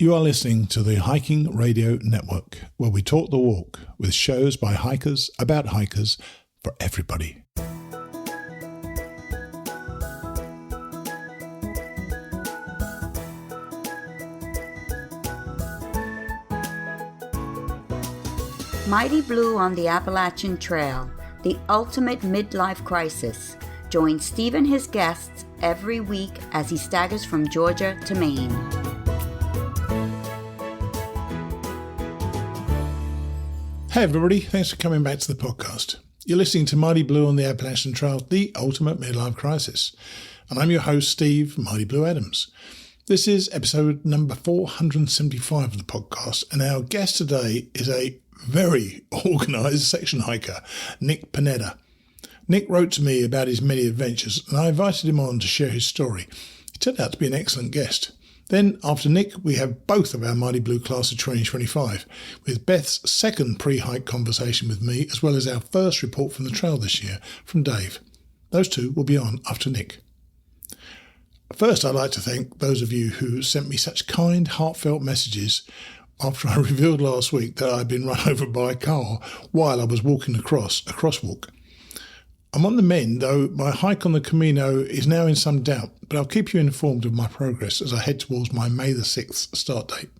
You are listening to the Hiking Radio Network, where we talk the walk with shows by hikers, about hikers, for everybody. Mighty Blue on the Appalachian Trail, the ultimate midlife crisis. Join Steve and his guests every week as he staggers from Georgia to Maine. Hey everybody, thanks for coming back to the podcast. You're listening to Mighty Blue on the Appalachian Trail, the ultimate midlife crisis. And I'm your host, Steve Mighty Blue Adams. This is episode number 475 of the podcast, and our guest today is a very organised section hiker, Nick Panetta. Nick wrote to me about his many adventures, and I invited him on to share his story. He turned out to be an excellent guest. Then, after Nick, we have both of our Mighty Blue class of 2025, with Beth's second pre-hike conversation with me, as well as our first report from the trail this year from Dave. Those two will be on after Nick. First, I'd like to thank those of you who sent me such kind, heartfelt messages after I revealed last week that I'd been run over by a car while I was walking across a crosswalk. I'm on the mend, though my hike on the Camino is now in some doubt, but I'll keep you informed of my progress as I head towards my May the 6th start date.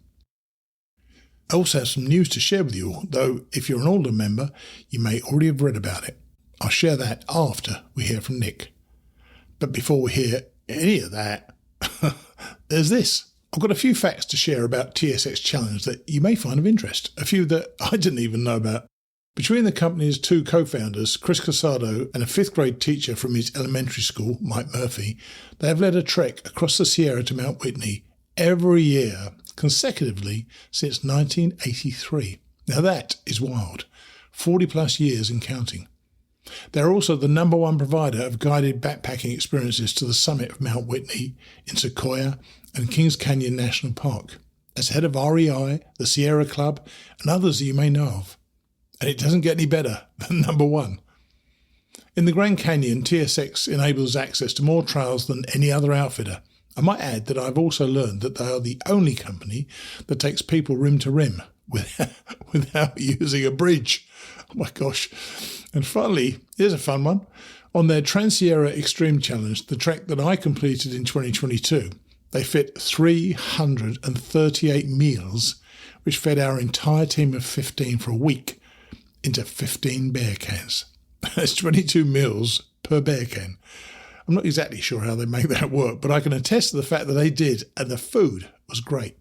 I also have some news to share with you all, though if you're an older member, you may already have read about it. I'll share that after we hear from Nick. But before we hear any of that, there's this. I've got a few facts to share about TSX Challenge that you may find of interest, a few that I didn't even know about. Between the company's two co-founders, Chris Casado and a fifth grade teacher from his elementary school, Mike Murphy, they have led a trek across the Sierra to Mount Whitney every year consecutively since 1983. Now that is wild. 40 plus years and counting. They're also the number one provider of guided backpacking experiences to the summit of Mount Whitney in Sequoia and Kings Canyon National Park, as head of REI, the Sierra Club, and others that you may know of. And it doesn't get any better than number one. In the Grand Canyon, TSX enables access to more trails than any other outfitter. I might add that I've also learned that they are the only company that takes people rim to rim without using a bridge. Oh my gosh. And finally, here's a fun one. On their Trans-Sierra Extreme Challenge, the trek that I completed in 2022, they fit 338 meals, which fed our entire team of 15 for a week, into 15 bear cans. That's 22 meals per bear can. I'm not exactly sure how they make that work, but I can attest to the fact that they did, and the food was great.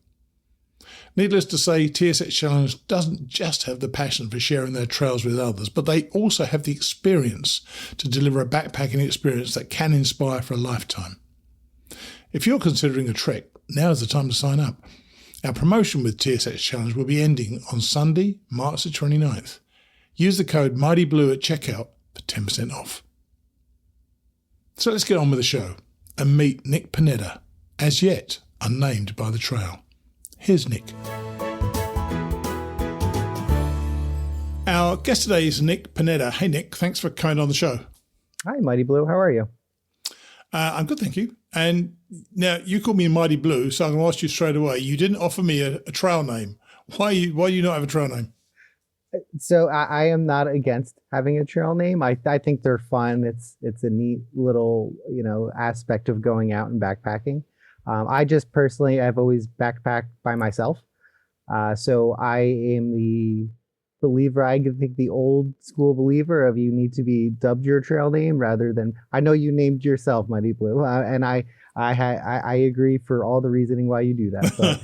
Needless to say, TSX Challenge doesn't just have the passion for sharing their trails with others, but they also have the experience to deliver a backpacking experience that can inspire for a lifetime. If you're considering a trek, now is the time to sign up. Our promotion with TSX Challenge will be ending on Sunday, March the 29th. Use the code MIGHTYBLUE at checkout for 10% off. So let's get on with the show and meet Nick Panetta, as yet unnamed by the trail. Here's Nick. Our guest today is Nick Panetta. Hey Nick, thanks for coming on the show. Hi Mighty Blue, how are you? I'm good, thank you. And now you call me Mighty Blue, so I'm going to ask you straight away. You didn't offer me a trail name. Why do you not have a trail name? So I am not against having a trail name. I think they're fun. It's a neat little, aspect of going out and backpacking. I just personally, I've always backpacked by myself. So I am the believer, I think the old school believer of you need to be dubbed your trail name rather than, I know you named yourself Mighty Blue, and I agree for all the reasoning why you do that. So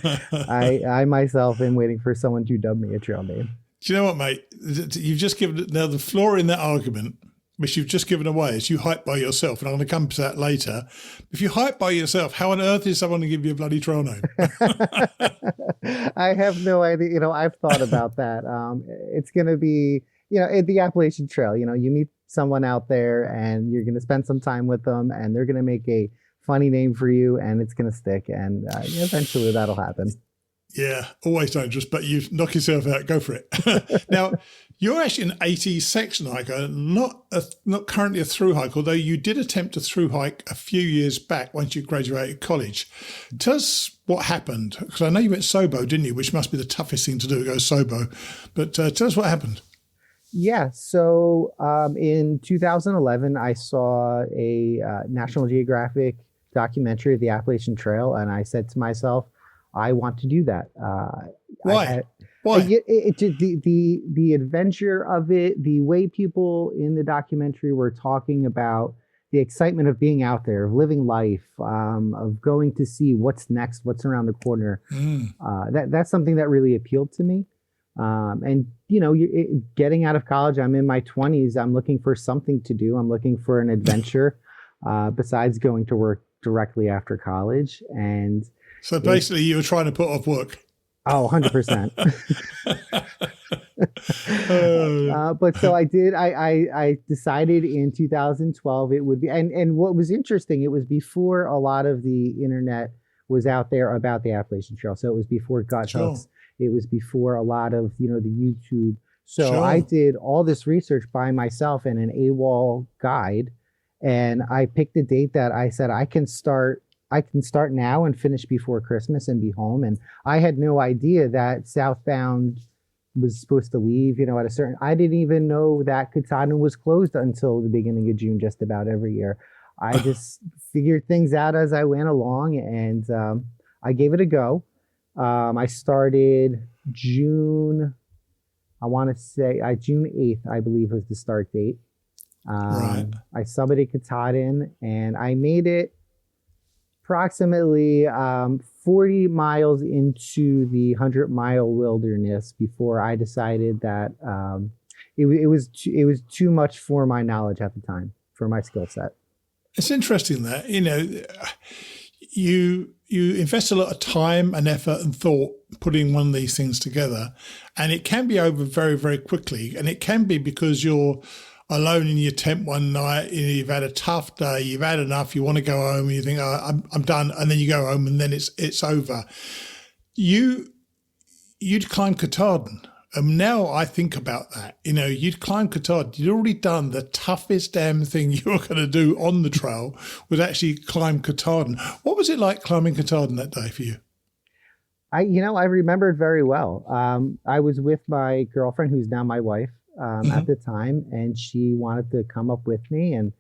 I myself am waiting for someone to dub me a trail name. Do you know what, mate? You've just given now the flaw in that argument, which you've just given away, is you hike by yourself, and I'm going to come to that later. If you hike by yourself, how on earth is someone to give you a bloody trail name? I have no idea. I've thought about that. It's going to be, the Appalachian Trail. You meet someone out there, and you're going to spend some time with them, and they're going to make a funny name for you, and it's going to stick, and eventually that'll happen. Yeah, always dangerous, but you knock yourself out, go for it. Now, you're actually an 80 section hiker, not currently a through hike, although you did attempt a through hike a few years back once you graduated college. Tell us what happened, because I know you went sobo, didn't you? Which must be the toughest thing to do, go sobo. But tell us what happened. Yeah, so in 2011, I saw a National Geographic documentary of the Appalachian Trail, and I said to myself, I want to do that. Why? The adventure of it, the way people in the documentary were talking about the excitement of being out there, of living life, of going to see what's next, what's around the corner. That's something that really appealed to me. And, getting out of college, I'm in my 20s. I'm looking for something to do. I'm looking for an adventure besides going to work directly after college. And so basically you were trying to put off work. Oh, 100%. But so I did, I decided in 2012 it would be, and what was interesting, it was before a lot of the internet was out there about the Appalachian Trail. So it was before gut hooks. It was before a lot of, the YouTube. So I did all this research by myself and an AWOL guide. And I picked a date that I said, I can start now and finish before Christmas and be home. And I had no idea that southbound was supposed to leave, at a certain, I didn't even know that Katahdin was closed until the beginning of June, just about every year. I just figured things out as I went along, and I gave it a go. I started June 8th, I believe was the start date. Right. I summited Katahdin, and I made it approximately 40 miles into the 100-mile wilderness before I decided that it was too much for my knowledge at the time, for my skill set. It's interesting that, you invest a lot of time and effort and thought putting one of these things together, and it can be over very, very quickly. And it can be because you're alone in your tent one night, you've had a tough day, you've had enough, you want to go home, and you think, oh, I'm done. And then you go home and then it's over. You'd climbed Katahdin. And now I think about that, you'd climbed Katahdin. You'd already done the toughest damn thing you were going to do on the trail, was actually climb Katahdin. What was it like climbing Katahdin that day for you? I remembered very well. I was with my girlfriend, who's now my wife, at the time, and she wanted to come up with me. And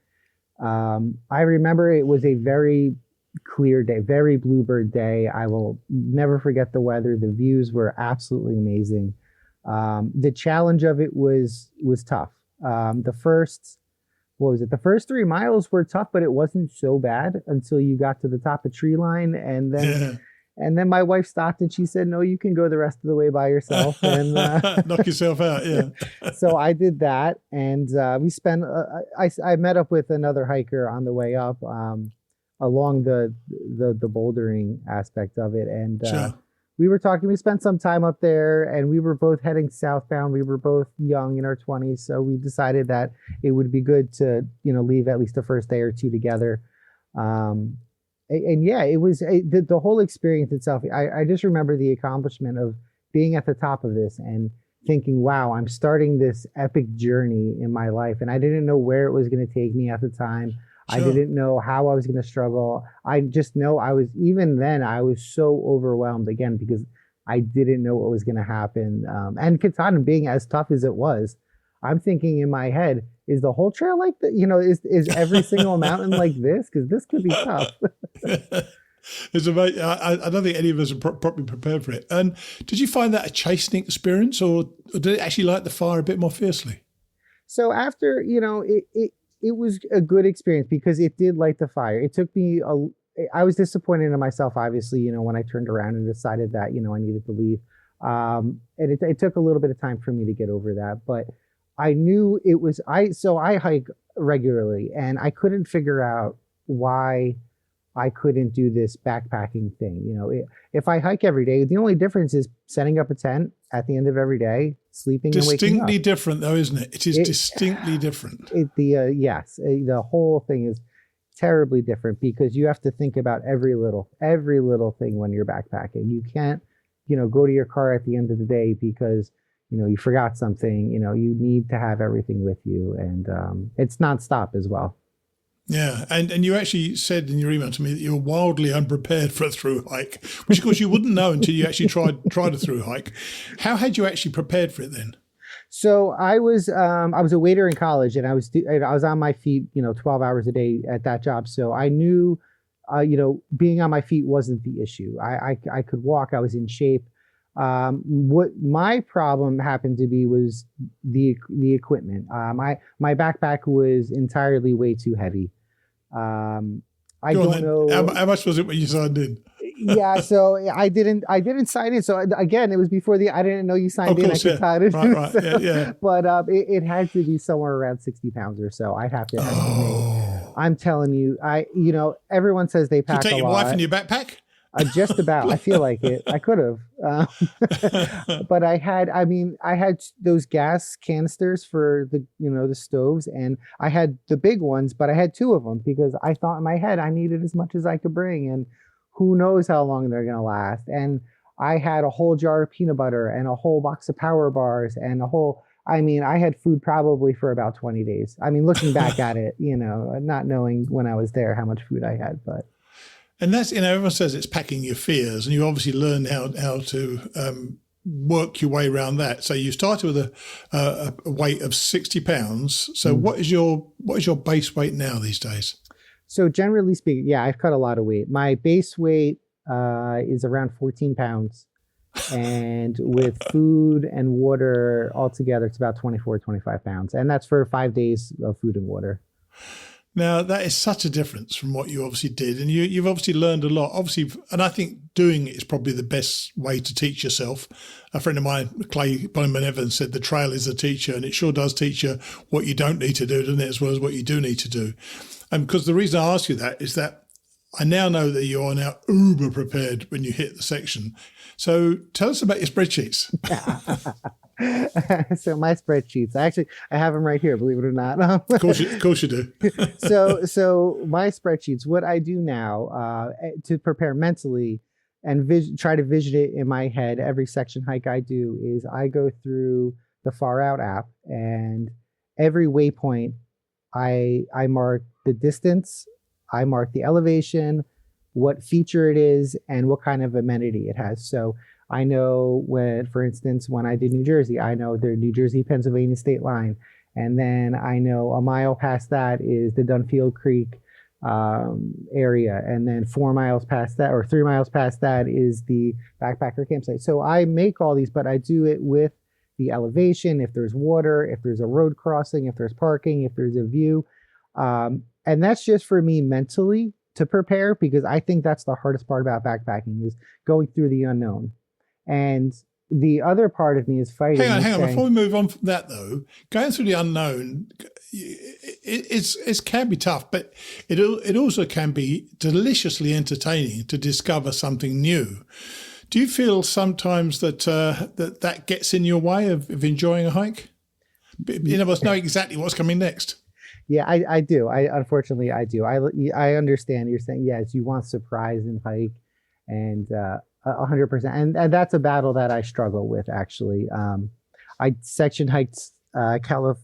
I remember it was a very clear day, very bluebird day. I will never forget the weather. The views were absolutely amazing. The challenge of it was tough. The first 3 miles were tough, but it wasn't so bad until you got to the top of tree line. And then my wife stopped and she said, no, you can go the rest of the way by yourself and knock yourself out. Yeah. So I did that. And we spent, I met up with another hiker on the way up, along the bouldering aspect of it. And, sure. We were talking, we spent some time up there, and we were both heading southbound. We were both young, in our 20s. So we decided that it would be good to, leave at least the first day or two together. And yeah, it was the whole experience itself. I just remember the accomplishment of being at the top of this and thinking, wow, I'm starting this epic journey in my life. And I didn't know where it was going to take me at the time. Sure. I didn't know how I was going to struggle. I just know I was so overwhelmed again, because I didn't know what was going to happen. And Katahdin being as tough as it was, I'm thinking in my head, is the whole trail like that? Is every single mountain like this? Because this could be tough. It's amazing. I don't think any of us are properly prepared for it. And did you find that a chastening experience, or did it actually light the fire a bit more fiercely? So after, it was a good experience because it did light the fire. It took me I was disappointed in myself, obviously, when I turned around and decided that, I needed to leave. And it took a little bit of time for me to get over that, but I knew it was, so I hike regularly, and I couldn't figure out why I couldn't do this backpacking thing. If I hike every day, the only difference is setting up a tent at the end of every day, sleeping and waking up. Distinctly different though, isn't it? It is distinctly different. Yes, the whole thing is terribly different because you have to think about every little thing when you're backpacking. You can't go to your car at the end of the day because, you forgot something, you need to have everything with you. And it's nonstop as well. Yeah, and you actually said in your email to me that you were wildly unprepared for a through hike, which of course you wouldn't know until you actually tried a through hike. How had you actually prepared for it then? So I was a waiter in college, and I was on my feet 12 hours a day at that job. So I knew being on my feet wasn't the issue. I could walk. I was in shape. What my problem happened to be was the equipment. My backpack was entirely way too heavy. I don't know. How much was it when you signed in? Yeah, so I didn't sign in. So again, it was before I didn't know you signed in. Course, I could tie it. Right. So, yeah. But it had to be somewhere around 60 pounds or so. I'd have to estimate. I'm telling you, everyone says they pack a lot. You take your wife in your backpack? Just about. I feel like it. I could have. But I had those gas canisters for the stoves, and I had the big ones, but I had two of them because I thought in my head I needed as much as I could bring, and who knows how long they're going to last. And I had a whole jar of peanut butter and a whole box of Power Bars and I had food probably for about 20 days. Looking back at it, not knowing when I was there how much food I had, but. And that's, everyone says it's packing your fears, and you obviously learn how to work your way around that. So you started with a weight of 60 pounds. So what is your base weight now these days? So generally speaking, yeah, I've cut a lot of weight. My base weight is around 14 pounds. And with food and water altogether, it's about 24, 25 pounds. And that's for 5 days of food and water. Now, that is such a difference from what you obviously did. And you've obviously learned a lot. Obviously, and I think doing it is probably the best way to teach yourself. A friend of mine, Clay Bowman Evans, said the trail is a teacher, and it sure does teach you what you don't need to do, doesn't it, as well as what you do need to do. And because the reason I ask you that is that I now know that you are now uber prepared when you hit the section. So tell us about your spreadsheets. So my spreadsheets, I have them right here, believe it or not. Of course you do. So my spreadsheets, what I do now to prepare mentally and try to vision it in my head, every section hike I do is I go through the Far Out app, and every waypoint I mark the distance, I mark the elevation, what feature it is, and what kind of amenity it has. So I know for instance, when I did New Jersey, I know the New Jersey-Pennsylvania state line. And then I know a mile past that is the Dunfield Creek area. And then 4 miles past that, or 3 miles past that, is the backpacker campsite. So I make all these, but I do it with the elevation, if there's water, if there's a road crossing, if there's parking, if there's a view. And that's just for me mentally to prepare, because I think that's the hardest part about backpacking, is going through the unknown. And the other part of me is fighting. Hang on. Before we move on from that, though, going through the unknown, it can be tough, but it also can be deliciously entertaining to discover something new. Do you feel sometimes that that gets in your way of enjoying a hike? You must know exactly what's coming next. Yeah, I do. Unfortunately, I do. I understand you're saying, yes, you want surprise in hike, and 100%. And that's a battle that I struggle with, actually. I section hiked Connecticut,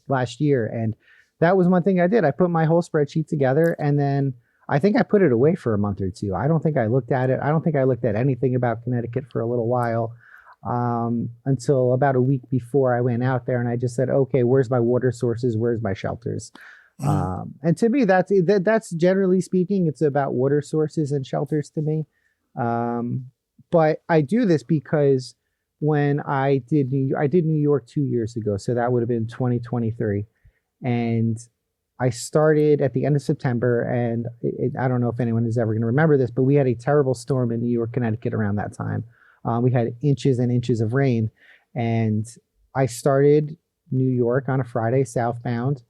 last year. And that was one thing I did. I put my whole spreadsheet together, and then I think I put it away for a month or two. I don't think I looked at it. I don't think I looked at anything about Connecticut for a little while, until about a week before I went out there, and I just said, okay, where's my water sources? Where's my shelters? And to me, that's generally speaking, it's about water sources and shelters to me. But I do this because when I did New York 2 years ago, so that would have been 2023, and I started at the end of September, and I don't know if anyone is ever going to remember this, but we had a terrible storm in New York, Connecticut around that time. We had inches and inches of rain, and I started New York on a Friday, southbound,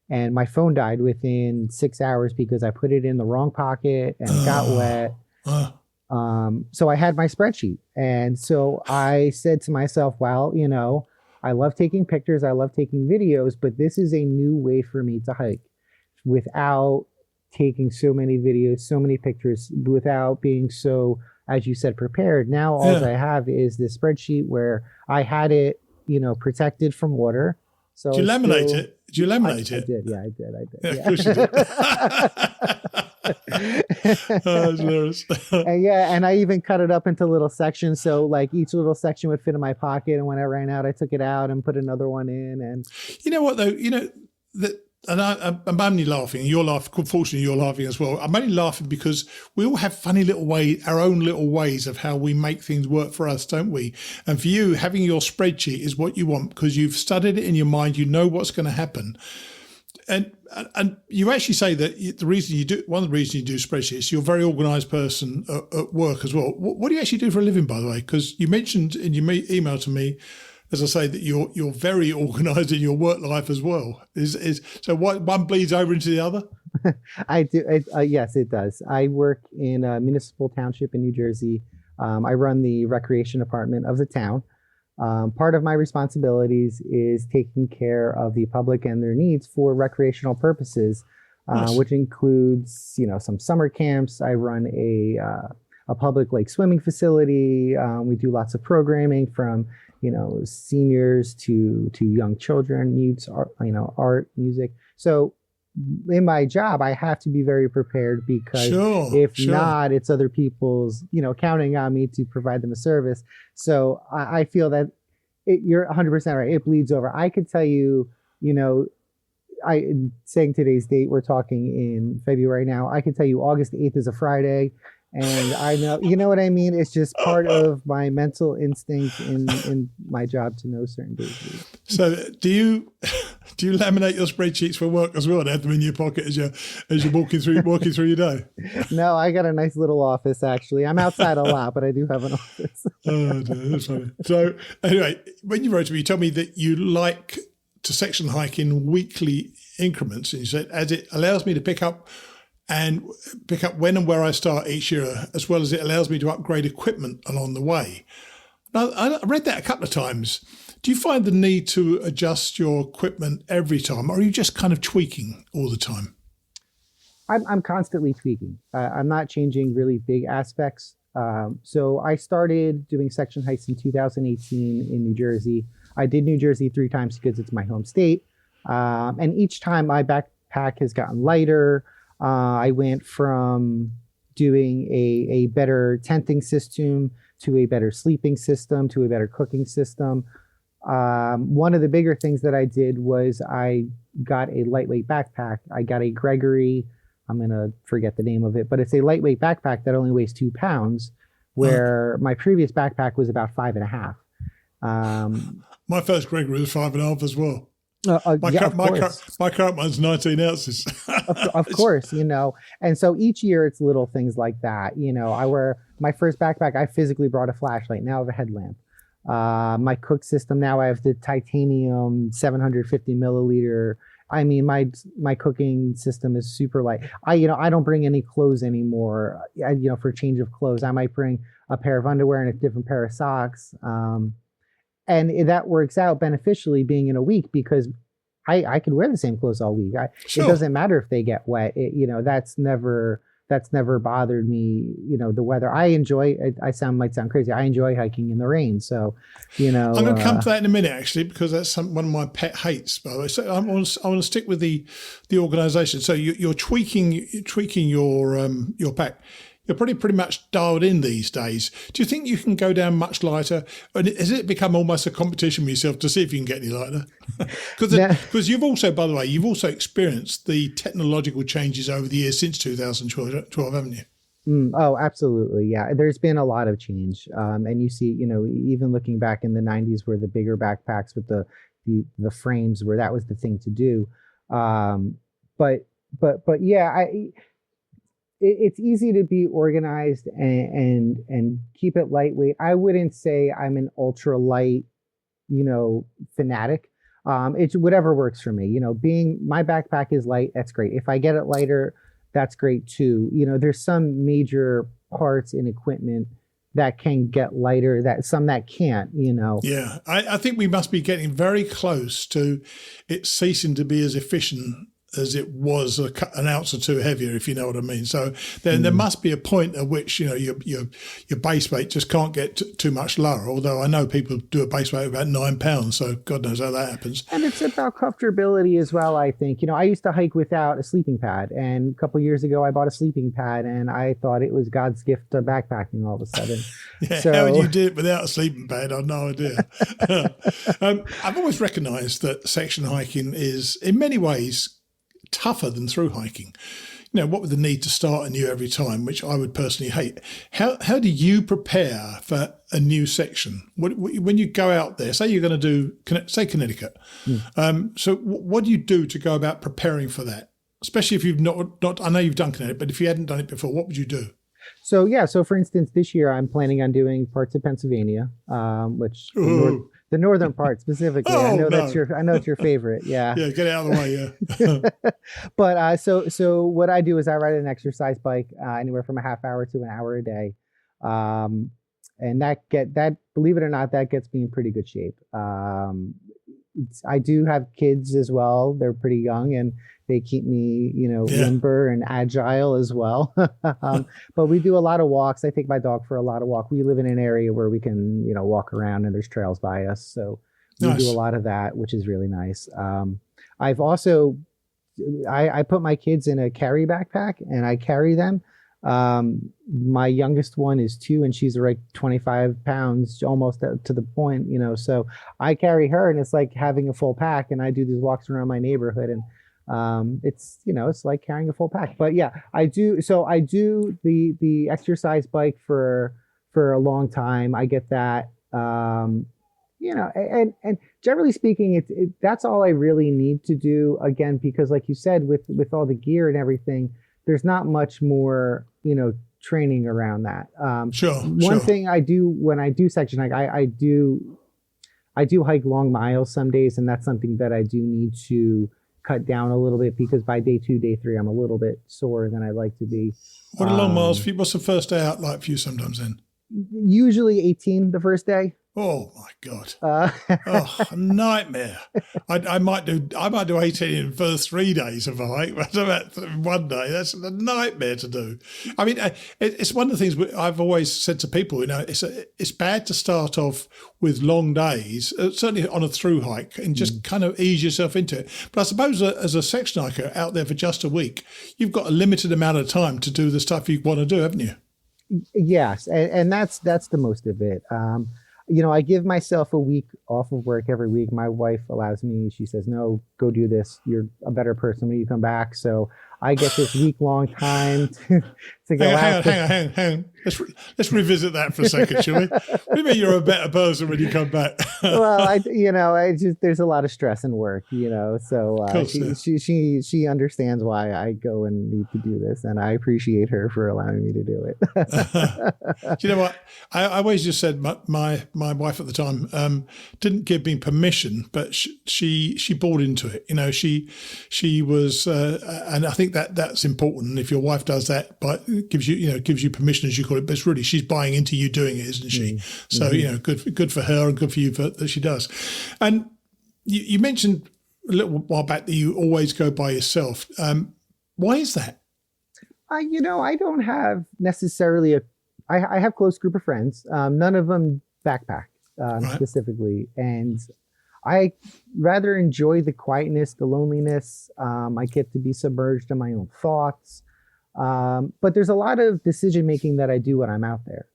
and my phone died within 6 hours because I put it in the wrong pocket and it got wet. So I had my spreadsheet, and so I said to myself, well, I love taking pictures, I love taking videos, but this is a new way for me to hike without taking so many videos, so many pictures without being so, as you said, prepared. Now all I have is this spreadsheet where I had it, protected from water. So do you laminate it? Do you laminate it? I did. Yeah, I did. Yeah, of course you did. Oh, that's hilarious. and I even cut it up into little sections. So like each little section would fit in my pocket. And when I ran out, I took it out and put another one in. And you know what, though? And I'm only laughing. You're laughing. Fortunately, you're laughing as well. I'm only laughing because we all have funny little ways, our own little ways of how we make things work for us, don't we? And for you, having your spreadsheet is what you want because you've studied it in your mind. You know what's going to happen. And you actually say that one of the reasons you do spreadsheets, you're a very organised person at work as well. What do you actually do for a living, by the way? Because you mentioned in your email to me, as I say, that you're very organised in your work life as well. So one bleeds over into the other? I do. Yes, it does. I work in a municipal township in New Jersey. I run the recreation department of the town. Part of my responsibilities is taking care of the public and their needs for recreational purposes, nice. Which includes, some summer camps. I run a public lake swimming facility. We do lots of programming from seniors to young children, youths, art, music. So in my job, I have to be very prepared because if not, it's other people's, counting on me to provide them a service. So I feel that you're 100% right. It bleeds over. I could tell you, saying today's date, we're talking in February now. I can tell you August 8th is a Friday. And I know, you know what I mean? It's just part of my mental instinct in my job to know certain days. So do you laminate your spreadsheets for work as well and have them in your pocket as you're walking through your day? No, I got a nice little office, actually. I'm outside a lot, but I do have an office. Oh, dear, that's funny. So anyway, when you wrote to me, you told me that you like to section hike in weekly increments. And you said, as it allows me to pick up when and where I start each year, as well as it allows me to upgrade equipment along the way. Now, I read that a couple of times. Do you find the need to adjust your equipment every time, or are you just kind of tweaking all the time? I'm constantly tweaking. I'm not changing really big aspects. So I started doing section hikes in 2018 in New Jersey. I did New Jersey 3 times because it's my home state. And each time my backpack has gotten lighter. I went from doing a better tenting system to a better sleeping system to a better cooking system. One of the bigger things that I did was I got a lightweight backpack. I got a Gregory, I'm going to forget the name of it, but it's a lightweight backpack that only weighs 2 pounds, where my previous backpack was about 5.5. My first Gregory was 5.5 as well. My current one's 19 ounces. of course, and so each year it's little things like that. I wear my first backpack. I physically brought a flashlight. Now I have a headlamp. My cook system. Now I have the titanium 750 milliliter. I mean, my cooking system is super light. I don't bring any clothes anymore. For change of clothes, I might bring a pair of underwear and a different pair of socks. And that works out beneficially being in a week because I can wear the same clothes all week. It doesn't matter if they get wet. That's never bothered me. The weather. I enjoy. Might sound crazy. I enjoy hiking in the rain. So, I'm going to come to that in a minute, actually, because that's one of my pet hates. By the way, so I want to stick with the organisation. So you're tweaking your pack. You're pretty much dialed in these days. Do you think you can go down much lighter? And has it become almost a competition with yourself to see if you can get any lighter? Because you've also, by the way, experienced the technological changes over the years since 2012, haven't you? Oh, absolutely. Yeah. There's been a lot of change. And you see, even looking back in the 90s where the bigger backpacks with the frames where that was the thing to do. But yeah, it's easy to be organized and keep it lightweight. I wouldn't say I'm an ultra light, fanatic. It's whatever works for me. Being my backpack is light, that's great. If I get it lighter, that's great too. There's some major parts in equipment that can get lighter, that can't. Yeah, I think we must be getting very close to it ceasing to be as efficient as it was an ounce or two heavier, if you know what I mean. So then there must be a point at which, you know, your base weight just can't get too much lower. Although I know people do a base weight of about 9 pounds, so God knows how that happens. And it's about comfortability as well, I think. You know, I used to hike without a sleeping pad, and a couple of years ago I bought a sleeping pad, and I thought it was God's gift to backpacking all of a sudden. Yeah, so, how would you do it without a sleeping pad? I've no idea. I've always recognised that section hiking is, in many ways, tougher than through hiking. You know, what with the need to start anew every time, which I would personally hate. How do you prepare for a new section? When you go out there, say you're going to do, say Connecticut. So what do you do to go about preparing for that? Especially if you've not, I know you've done Connecticut, but if you hadn't done it before, what would you do? So, yeah. So, for instance, this year I'm planning on doing parts of Pennsylvania, which the northern part specifically. I know it's your favorite. Yeah. Yeah. Get it out of the way. Yeah. But so what I do is I ride an exercise bike anywhere from a half hour to an hour a day. And that, believe it or not, that gets me in pretty good shape. I do have kids as well. They're pretty young and they keep me, you know, limber and agile as well. But we do a lot of walks. I take my dog for a lot of walks. We live in an area where we can, you know, walk around and there's trails by us. So we do a lot of that, which is really nice. I've also, I put my kids in a carry backpack and I carry them. My youngest one is 2 and she's like 25 pounds, almost to the point, you know, so I carry her and it's like having a full pack and I do these walks around my neighborhood and it's, you know, it's like carrying a full pack. But yeah, I do the exercise bike for a long time. I get that, you know, and generally speaking, that's all I really need to do, again, because like you said, with all the gear and everything, there's not much more, you know, training around that. One thing I do when I do section hike, I do hike long miles some days, and that's something that I do need to cut down a little bit because by day 2, day 3, I'm a little bit sore than I'd like to be. What are long miles for you? What's the first day out like for you sometimes then? Usually 18 the first day. Oh my God! A nightmare. I might do 18 in the first 3 days of a hike, but about one day that's a nightmare to do. I mean, it's one of the things I've always said to people. You know, it's bad to start off with long days, certainly on a through hike, and just kind of ease yourself into it. But I suppose as a section hiker out there for just a week, you've got a limited amount of time to do the stuff you want to do, haven't you? Yes, and that's the most of it. You know, I give myself a week off of work every week. My wife allows me. She says, no, go do this. You're a better person when you come back. So I get this week-long time to go out. Hang on. Let's revisit that for a second, shall we? What do you mean you're a better person when you come back? Well, there's a lot of stress and work, you know. So she understands why I go and need to do this, and I appreciate her for allowing me to do it. Do you know what? I always just said my wife at the time didn't give me permission, but she bought into it. You know, she was, and I think that's important. If your wife does that, but gives you permission, as you call it, but it's really she's buying into you doing it, isn't she? So you know, good for her and good for you that she does. And you mentioned a little while back that you always go by yourself. Why is that? You know, I don't have necessarily I have close group of friends. None of them backpack specifically, and I rather enjoy the quietness, the loneliness. I get to be submerged in my own thoughts. But there's a lot of decision making that I do when I'm out there.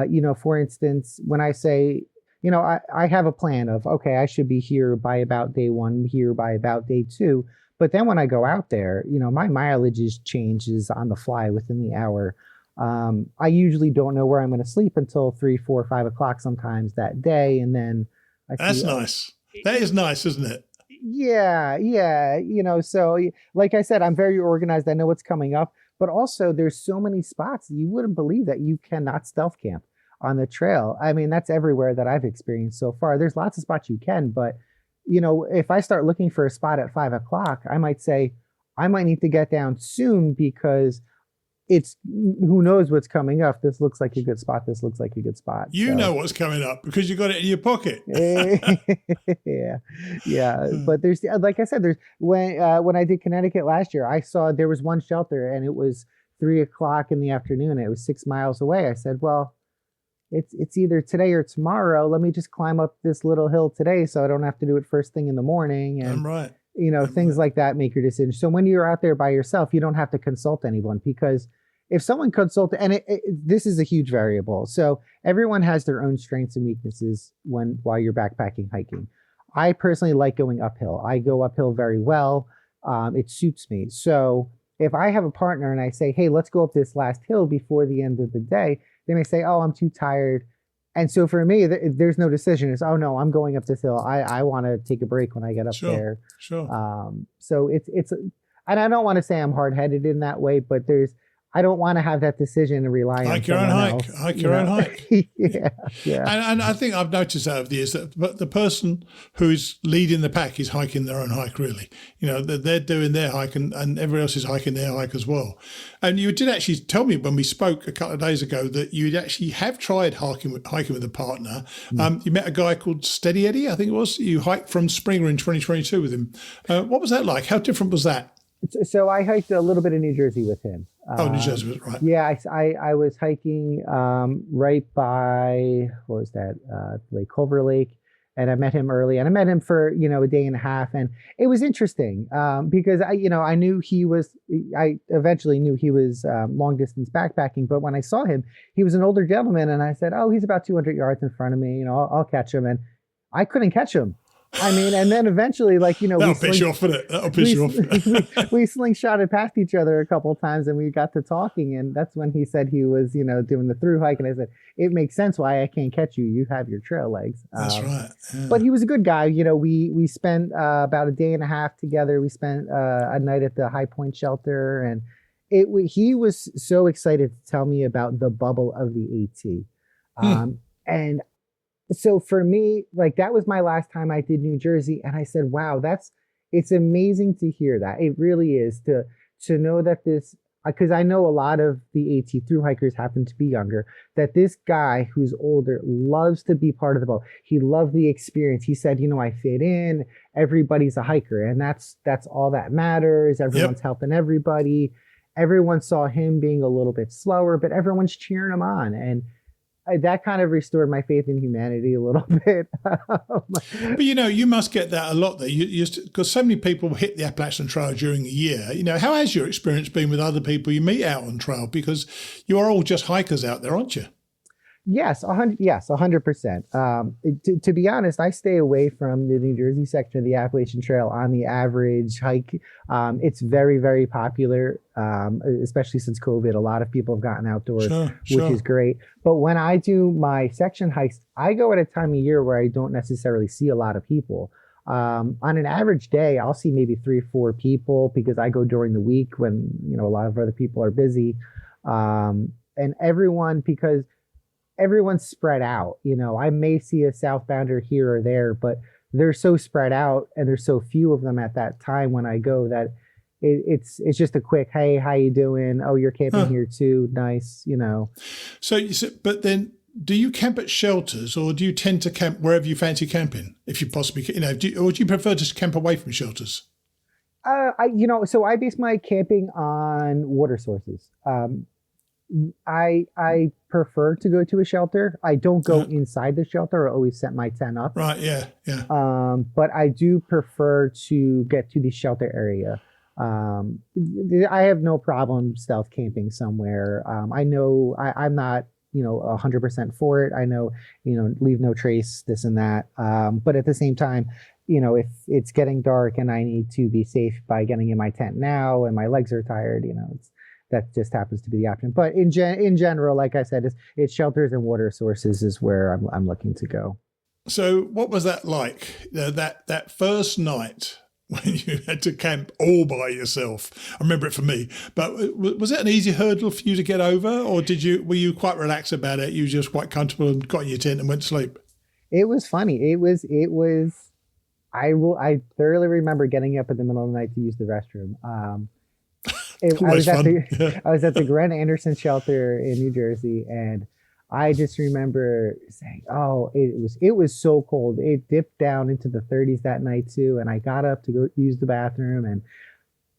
You know, for instance, when I say, you know, I have a plan of, okay, I should be here by about day 1, here by about day 2. But then when I go out there, you know, my mileage changes on the fly within the hour. I usually don't know where I'm going to sleep until 3, 4, 5 o'clock sometimes that day. And then that's nice. That is nice, isn't it? Yeah. You know, so like I said, I'm very organized. I know what's coming up. But also there's so many spots you wouldn't believe that you cannot stealth camp on the trail. I mean, that's everywhere that I've experienced so far. There's lots of spots you can, but you know, if I start looking for a spot at 5 o'clock, I might say I might need to get down soon because it's who knows what's coming up. This looks like a good spot. This looks like a good spot. You know what's coming up because you got it in your pocket. yeah. But there's, like I said, there's when I did Connecticut last year, I saw there was one shelter and it was 3:00 in the afternoon. It was 6 miles away. I said, well, it's either today or tomorrow. Let me just climb up this little hill today so I don't have to do it first thing in the morning. And I'm right. Things like that make your decision. So when you're out there by yourself, you don't have to consult anyone, because if someone consulted, and this is a huge variable. So everyone has their own strengths and weaknesses while you're backpacking hiking. I personally like going uphill. I go uphill very well. It suits me. So if I have a partner and I say, hey, let's go up this last hill before the end of the day, they may say, oh, I'm too tired. And so for me, there's no decision. It's, oh no, I'm going up this hill. I want to take a break when I get up there. Sure. So it's, and I don't want to say I'm hard-headed in that way, but I don't want to have that decision and rely on someone else. Hike your own hike. Yeah. And I think I've noticed over the years that the person who's leading the pack is hiking their own hike, really. They're doing their hike and everyone else is hiking their hike as well. And you did actually tell me when we spoke a couple of days ago that you actually have tried hiking with a partner. You met a guy called Steady Eddie, I think it was. You hiked from Springer in 2022 with him. What was that like? How different was that? So I hiked a little bit of New Jersey with him. New Jersey was right. Yeah, I was hiking right by, what was that, Lake Culver Lake, and I met him early, and I met him for a day and a half, and it was interesting because I knew I eventually knew he was long distance backpacking, but when I saw him, he was an older gentleman, and I said, oh, he's about 200 yards in front of me, I'll catch him, and I couldn't catch him. I mean, and then eventually, that'll piss you off, innit? That'll piss you off. We slingshotted past each other a couple of times, and we got to talking, and that's when he said he was, doing the through hike, and I said, it makes sense why I can't catch you. You have your trail legs. That's right. Yeah. But he was a good guy. We spent about a day and a half together. We spent a night at the High Point shelter, and he was so excited to tell me about the bubble of the AT. And so for me, that was my last time I did New Jersey. And I said, wow, it's amazing to hear that. It really is to know that this, because I know a lot of the AT thru hikers happen to be younger, that this guy who's older loves to be part of the bubble. He loved the experience. He said, I fit in, everybody's a hiker, and that's all that matters. Everyone's helping everybody. Everyone saw him being a little bit slower, but everyone's cheering him on. And that kind of restored my faith in humanity a little bit. But you must get that a lot there. Because so many people hit the Appalachian Trail during the year. How has your experience been with other people you meet out on trail? Because you are all just hikers out there, aren't you? Yes, 100%. To be honest, I stay away from the New Jersey section of the Appalachian Trail on the average hike. It's very, very popular, especially since COVID. A lot of people have gotten outdoors, which is great. But when I do my section hikes, I go at a time of year where I don't necessarily see a lot of people. On an average day, I'll see maybe 3 or 4 people because I go during the week when a lot of other people are busy. And because everyone's spread out. I may see a southbounder here or there, but they're so spread out and there's so few of them at that time when I go that it's just a quick, hey, how you doing? Oh, you're camping here too. Nice, So, but then do you camp at shelters or do you tend to camp wherever you fancy camping? If you possibly, or do you prefer to camp away from shelters? So I base my camping on water sources. I prefer to go to a shelter. I don't go inside the shelter. I always set my tent up. Right. Yeah. But I do prefer to get to the shelter area. I have no problem stealth camping somewhere. I know I'm not, 100% for it. I know, leave no trace, this and that. But at the same time, if it's getting dark and I need to be safe by getting in my tent now and my legs are tired, that just happens to be the option. But in general, like I said, it's shelters and water sources is where I'm looking to go. So what was that like? That first night when you had to camp all by yourself? I remember it for me. But was it an easy hurdle for you to get over, or were you quite relaxed about it? You were just quite comfortable and got in your tent and went to sleep? It was funny. It was. I thoroughly remember getting up in the middle of the night to use the restroom. Always fun. I was at the Grant Anderson shelter in New Jersey, and I just remember saying, "Oh, it was so cold. It dipped down into the 30s that night too." And I got up to go use the bathroom, and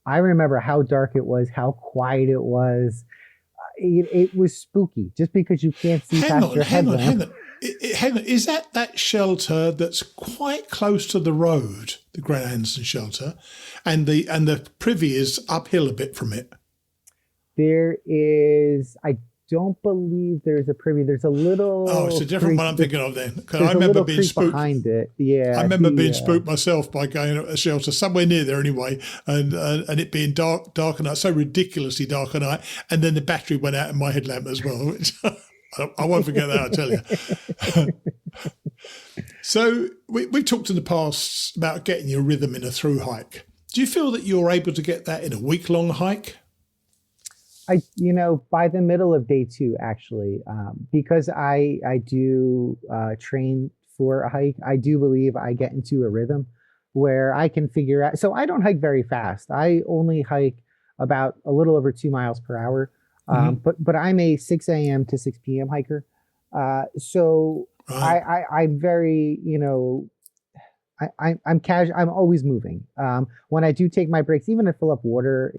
I remember how dark it was, how quiet it was. It was spooky, just because you can't see past your headlamp. Hang on. Is that shelter that's quite close to the road, the Grant Anderson shelter, and the privy is uphill a bit from it? There is. I don't believe there's a privy. There's a little. Oh, it's a different one I'm thinking of then. Because I a remember little being creek spooked behind it. Yeah, I remember being spooked myself by going to a shelter somewhere near there anyway, and it being dark at night, so ridiculously dark at night, and then the battery went out in my headlamp as well. Which I won't forget that, I tell you. So we've talked in the past about getting your rhythm in a through hike. Do you feel that you're able to get that in a week-long hike? By the middle of day 2, actually, because I do train for a hike, I do believe I get into a rhythm where I can figure out. So I don't hike very fast. I only hike about a little over 2 miles per hour. But I'm a 6 a.m. to 6 p.m. hiker. So right. I'm very, I'm casual. I'm always moving. When I do take my breaks, even to fill up water,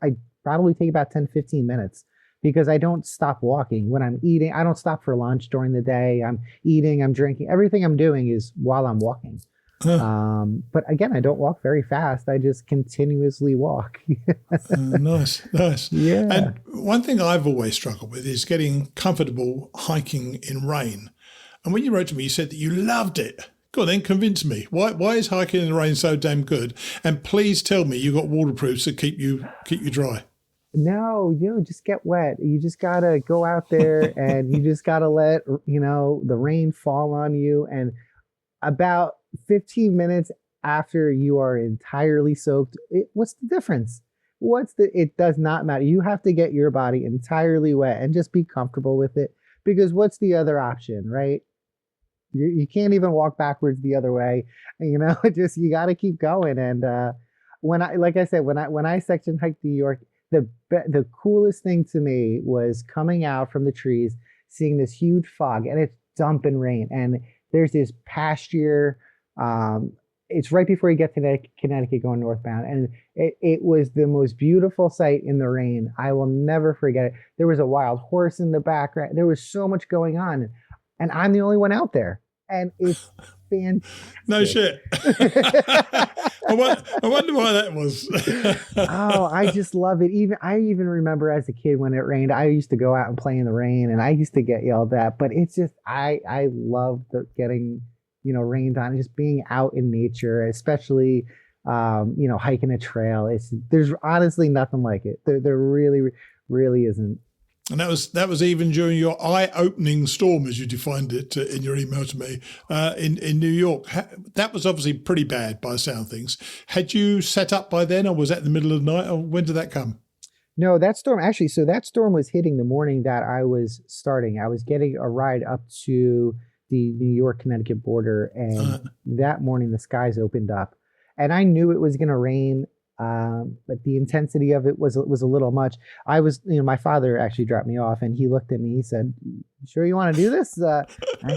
I probably take about 10, 15 minutes, because I don't stop walking when I'm eating. I don't stop for lunch during the day. I'm eating, I'm drinking. Everything I'm doing is while I'm walking. But again, I don't walk very fast. I just continuously walk. Nice. Yeah. And one thing I've always struggled with is getting comfortable hiking in rain. And when you wrote to me, you said that you loved it. Go on then, convince me. Why is hiking in the rain so damn good? And please tell me you got waterproofs that keep you dry. No, just get wet. You just gotta go out there and you just gotta let the rain fall on you. And about 15 minutes after you are entirely soaked, what's the difference? It does not matter. You have to get your body entirely wet and just be comfortable with it, because what's the other option, right? You can't even walk backwards the other way. You got to keep going. And when I section hiked New York, the coolest thing to me was coming out from the trees, seeing this huge fog, and it's dumping rain, and there's this pasture. It's right before you get to Connecticut going northbound, and it was the most beautiful sight in the rain. I will never forget it. There was a wild horse in the background. There was so much going on, and I'm the only one out there, and it's fantastic. No shit. I wonder why that was. Oh, I just love it. I even remember as a kid when it rained, I used to go out and play in the rain, and I used to get yelled at. But it's just I love getting rained on, and just being out in nature, especially hiking a trail. There's honestly nothing like it. There really, really isn't. And that was even during your eye-opening storm, as you defined it in your email to me, in New York. That was obviously pretty bad by the sound of things. Had you set up by then, or was that in the middle of the night, or when did that come? No, that storm was hitting the morning that I was starting. I was getting a ride up to the New York-Connecticut border, and that morning the skies opened up. And I knew it was going to rain. But the intensity of it was a little much. I was, my father actually dropped me off, and he looked at me. He said, "You sure you want to do this?" I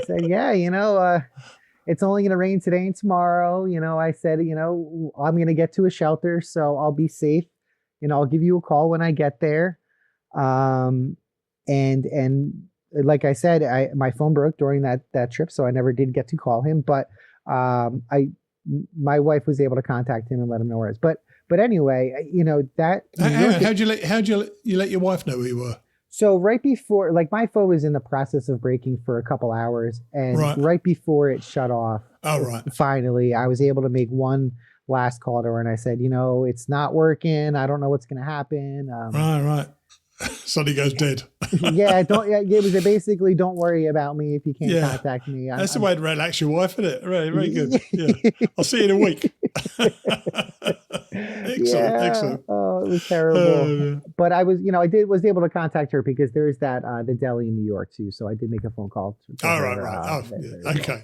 said, "Yeah, it's only going to rain today and tomorrow." I said, I'm going to get to a shelter, so I'll be safe. I'll give you a call when I get there. And like I said, my phone broke during that trip, so I never did get to call him. But my wife was able to contact him and let him know where it is. But anyway, how'd you let your wife know where you were? So right before, my phone was in the process of breaking for a couple hours, and right before it shut off, finally, I was able to make one last call to her, and I said, it's not working. I don't know what's going to happen. Right. Sonny goes dead. It was basically, don't worry about me if you can't contact me. That's the way to relax your wife, isn't it? Right, very good. Yeah. I'll see you in a week. Excellent. Oh, it was terrible. But I was, was able to contact her, because there's that the deli in New York too. So I did make a phone call. Right. Okay.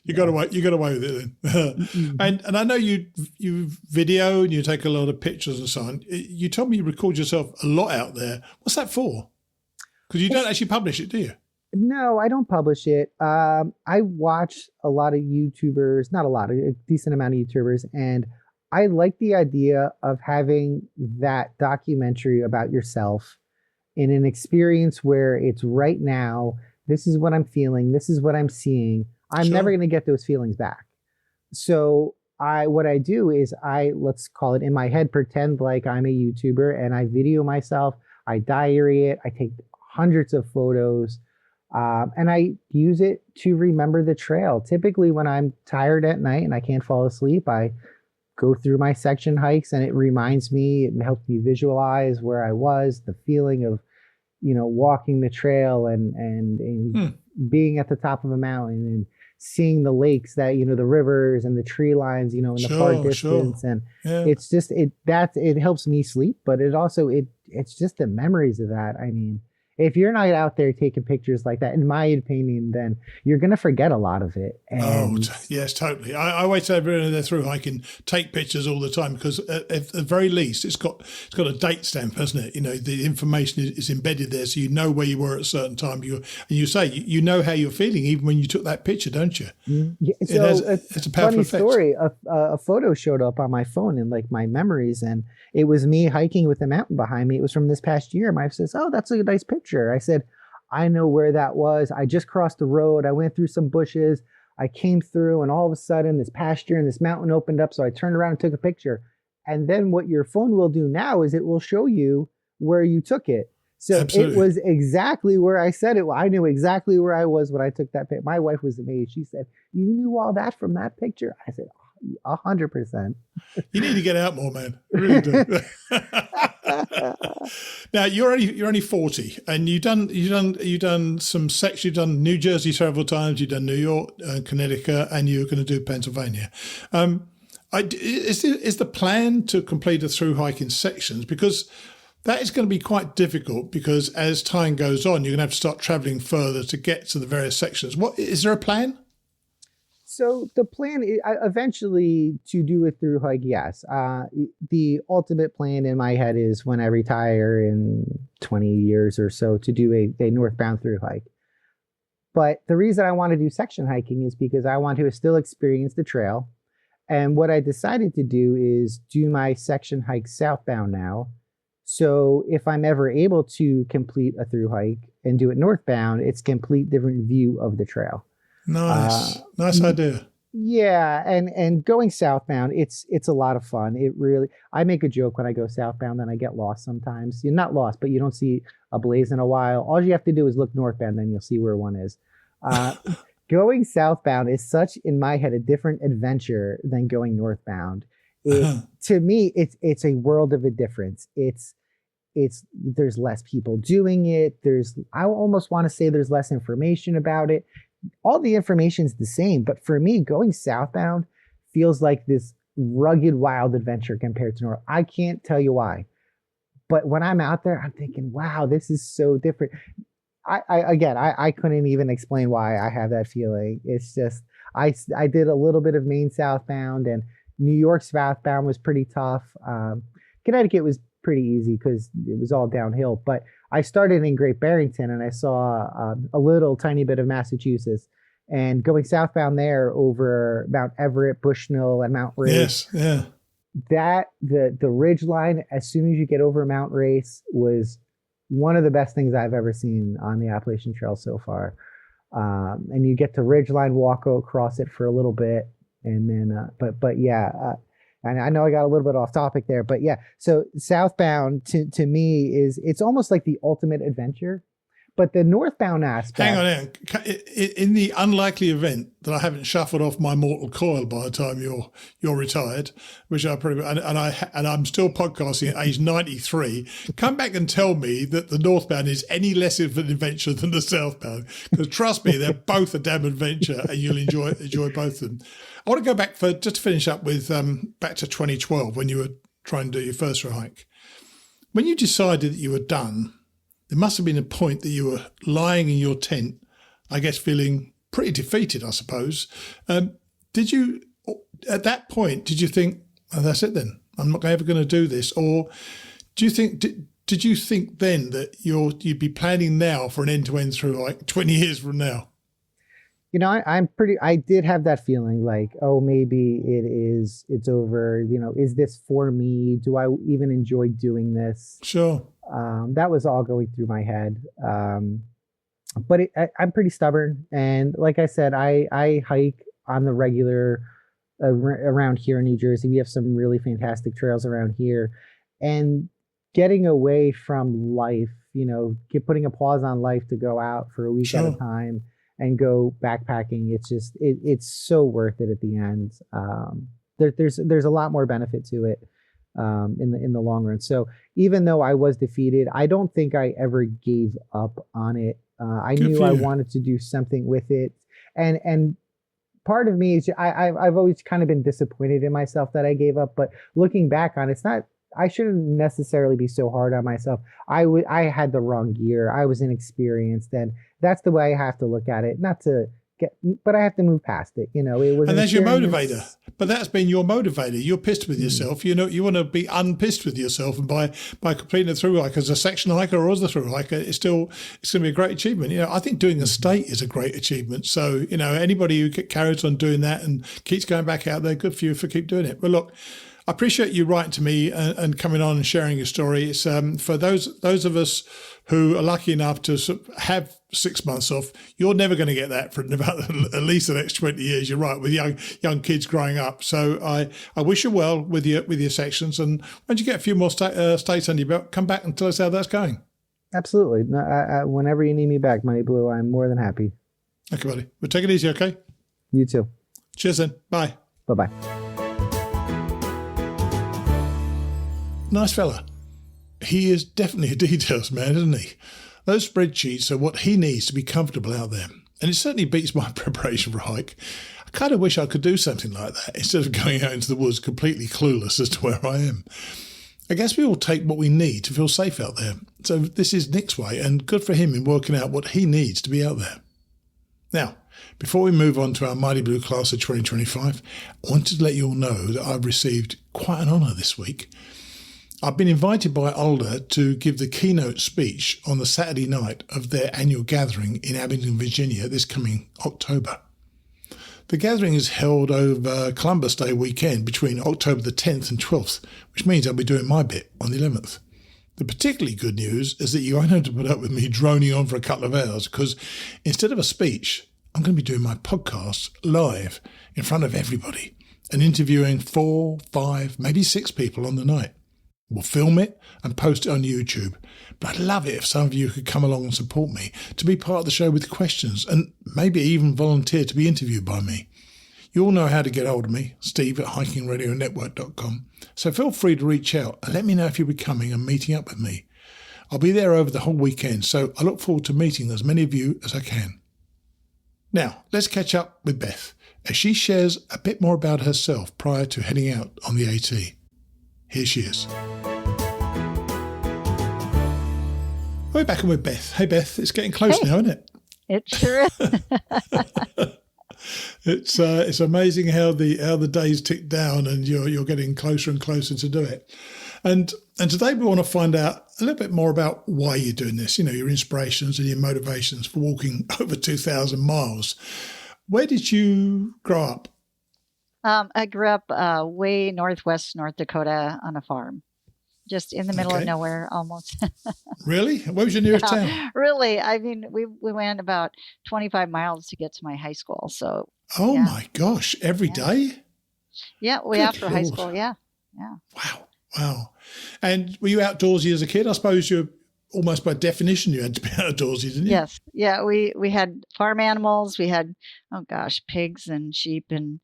You got away with it then. And I know you video and you take a lot of pictures and so on. You told me you record yourself a lot out there. What's that for? Because you don't actually publish it, do you? No, I don't publish it. I watch a lot of YouTubers, not a lot, a decent amount of YouTubers, and I like the idea of having that documentary about yourself in an experience where it's right now. This is what I'm feeling. This is what I'm seeing. I'm never going to get those feelings back. So what I do is let's call it in my head, pretend like I'm a YouTuber and I video myself. I diary it. I take hundreds of photos. And I use it to remember the trail. Typically when I'm tired at night and I can't fall asleep, I go through my section hikes and it reminds me, it helps me visualize where I was, the feeling of, walking the trail and being at the top of a mountain and seeing the lakes that, the rivers and the tree lines, in the far distance. And it's just, it helps me sleep, but it's just the memories of that. I mean, if you're not out there taking pictures like that, in my opinion, then you're going to forget a lot of it. And yes, totally. I always say everyone they're through hiking, take pictures all the time because at the very least, it's got a date stamp, hasn't it? The information is embedded there, so you know where you were at a certain time. You say you know how you're feeling even when you took that picture, don't you? Yeah, so it's a powerful effect. Story. A photo showed up on my phone in like my memories, and it was me hiking with a mountain behind me. It was from this past year. My wife says, "Oh, that's a nice picture." I said, I know where that was. I just crossed the road. I went through some bushes. I came through and all of a sudden this pasture and this mountain opened up. So I turned around and took a picture. And then what your phone will do now is it will show you where you took it. So Absolutely. It was exactly where I said it. I knew exactly where I was when I took that picture. My wife was amazed. She said, "You knew all that from that picture?" I said, 100%. You need to get out more, man. You really do. Now you're only 40, and you've done some sections. You've done New Jersey several times. You've done New York, Connecticut, and you're going to do Pennsylvania. Is the plan to complete a through hike in sections? Because that is going to be quite difficult. Because as time goes on, you're going to have to start traveling further to get to the various sections. Is there a plan? So the plan is eventually to do it through hike, yes. The ultimate plan in my head is when I retire in 20 years or so to do a northbound through hike. But the reason I want to do section hiking is because I want to still experience the trail. And what I decided to do is do my section hike southbound now. So if I'm ever able to complete a through hike and do it northbound, it's a complete different view of the trail. Nice idea. Yeah, and going southbound, it's a lot of fun. I make a joke when I go southbound, then I get lost sometimes. You're not lost, but you don't see a blaze in a while. All you have to do is look northbound, then you'll see where one is. Going southbound is such, in my head, a different adventure than going northbound. To me, it's a world of a difference. There's less people doing it. I almost want to say there's less information about it. All the information is the same, but for me, going southbound feels like this rugged, wild adventure compared to north. I can't tell you why, but when I'm out there, I'm thinking, wow, this is so different. I couldn't even explain why I have that feeling. It's just, I did a little bit of Maine southbound, and New York southbound was pretty tough. Connecticut was pretty easy because it was all downhill, but I started in Great Barrington and I saw a little tiny bit of Massachusetts, and going southbound there over Mount Everett, Bushnell, and Mount Race. Yes, yeah. The ridge line, as soon as you get over Mount Race, was one of the best things I've ever seen on the Appalachian Trail so far. And you get to ridge line, walk across it for a little bit, and then but yeah. And I know I got a little bit off topic there, but yeah. So southbound to me it's almost like the ultimate adventure, but the northbound aspect. Hang on. In the unlikely event that I haven't shuffled off my mortal coil by the time you're retired, which I probably and I'm still podcasting at age 93, come back and tell me that the northbound is any less of an adventure than the southbound. Because trust me, they're both a damn adventure, and you'll enjoy both of them. I want to go back just to finish up with back to 2012 when you were trying to do your first hike. When you decided that you were done, there must have been a point that you were lying in your tent, I guess feeling pretty defeated, I suppose. Did you, at that point, did you think, oh, that's it then, I'm not ever going to do this? Or do you think, did you think then that you'd be planning now for an end-to-end through like 20 years from now? You know, I did have that feeling like, oh, maybe it's over. You know, is this for me? Do I even enjoy doing this? Sure. That was all going through my head. But I'm pretty stubborn. And like I said, I hike on the regular around here in New Jersey. We have some really fantastic trails around here. And getting away from life, you know, putting a pause on life to go out for a week at a time and go backpacking, it's just it's so worth it at the end. There's a lot more benefit to it in the long run. So even though I was defeated, I don't think I ever gave up on it. I knew I wanted to do something with it, and part of me is I've always kind of been disappointed in myself that I gave up. But looking back on it, it's not. I shouldn't necessarily be so hard on myself. I had the wrong gear. I was inexperienced, and that's the way I have to look at it. Not to get, but I have to move past it. You know, it was. And that's your motivator. But that's been your motivator. You're pissed with yourself. You know, you want to be unpissed with yourself, and by completing a through hike as a section hiker or as a through hiker, it's going to be a great achievement. You know, I think doing a state is a great achievement. So, you know, anybody who carries on doing that and keeps going back out there, good for you for keep doing it. But look, I appreciate you writing to me and coming on and sharing your story. It's for those of us who are lucky enough to have 6 months off. You're never going to get that for about at least the next 20 years. You're right, with young kids growing up. So I wish you well with your sections. And once you get a few more states under your belt, come back and tell us how that's going. Absolutely. No, whenever you need me back, Mighty Blue, I'm more than happy. Okay, buddy. Well, take it easy, okay? You too. Cheers then. Bye. Bye-bye. Nice fella. He is definitely a details man, isn't he? Those spreadsheets are what he needs to be comfortable out there. And it certainly beats my preparation for a hike. I kind of wish I could do something like that instead of going out into the woods completely clueless as to where I am. I guess we all take what we need to feel safe out there. So this is Nick's way, and good for him in working out what he needs to be out there. Now, before we move on to our Mighty Blue class of 2025, I wanted to let you all know that I've received quite an honour this week. I've been invited by Alder to give the keynote speech on the Saturday night of their annual gathering in Abingdon, Virginia this coming October. The gathering is held over Columbus Day weekend between October the 10th and 12th, which means I'll be doing my bit on the 11th. The particularly good news is that you won't have to put up with me droning on for a couple of hours, because instead of a speech, I'm going to be doing my podcast live in front of everybody and interviewing 4, 5, maybe 6 people on the night. We'll film it and post it on YouTube. But I'd love it if some of you could come along and support me to be part of the show with questions and maybe even volunteer to be interviewed by me. You all know how to get hold of me, Steve at hikingradionetwork.com. So feel free to reach out and let me know if you'll be coming and meeting up with me. I'll be there over the whole weekend, so I look forward to meeting as many of you as I can. Now, let's catch up with Beth as she shares a bit more about herself prior to heading out on the AT. Here she is. We're back with Beth. Hey, Beth, it's getting close now, isn't it? It sure is. It's amazing how the days tick down and you're getting closer and closer to do it. And today we want to find out a little bit more about why you're doing this, you know, your inspirations and your motivations for walking over 2,000 miles. Where did you grow up? I grew up way northwest North Dakota on a farm, just in the middle of nowhere almost. Really? Where was your nearest town? Really? I mean, we went about 25 miles to get to my high school. So. Oh my gosh! Every day? Yeah, way after high school. Yeah. Wow. And were you outdoorsy as a kid? I suppose you're almost by definition you had to be outdoorsy, didn't you? Yes. Yeah. We had farm animals. We had pigs and sheep and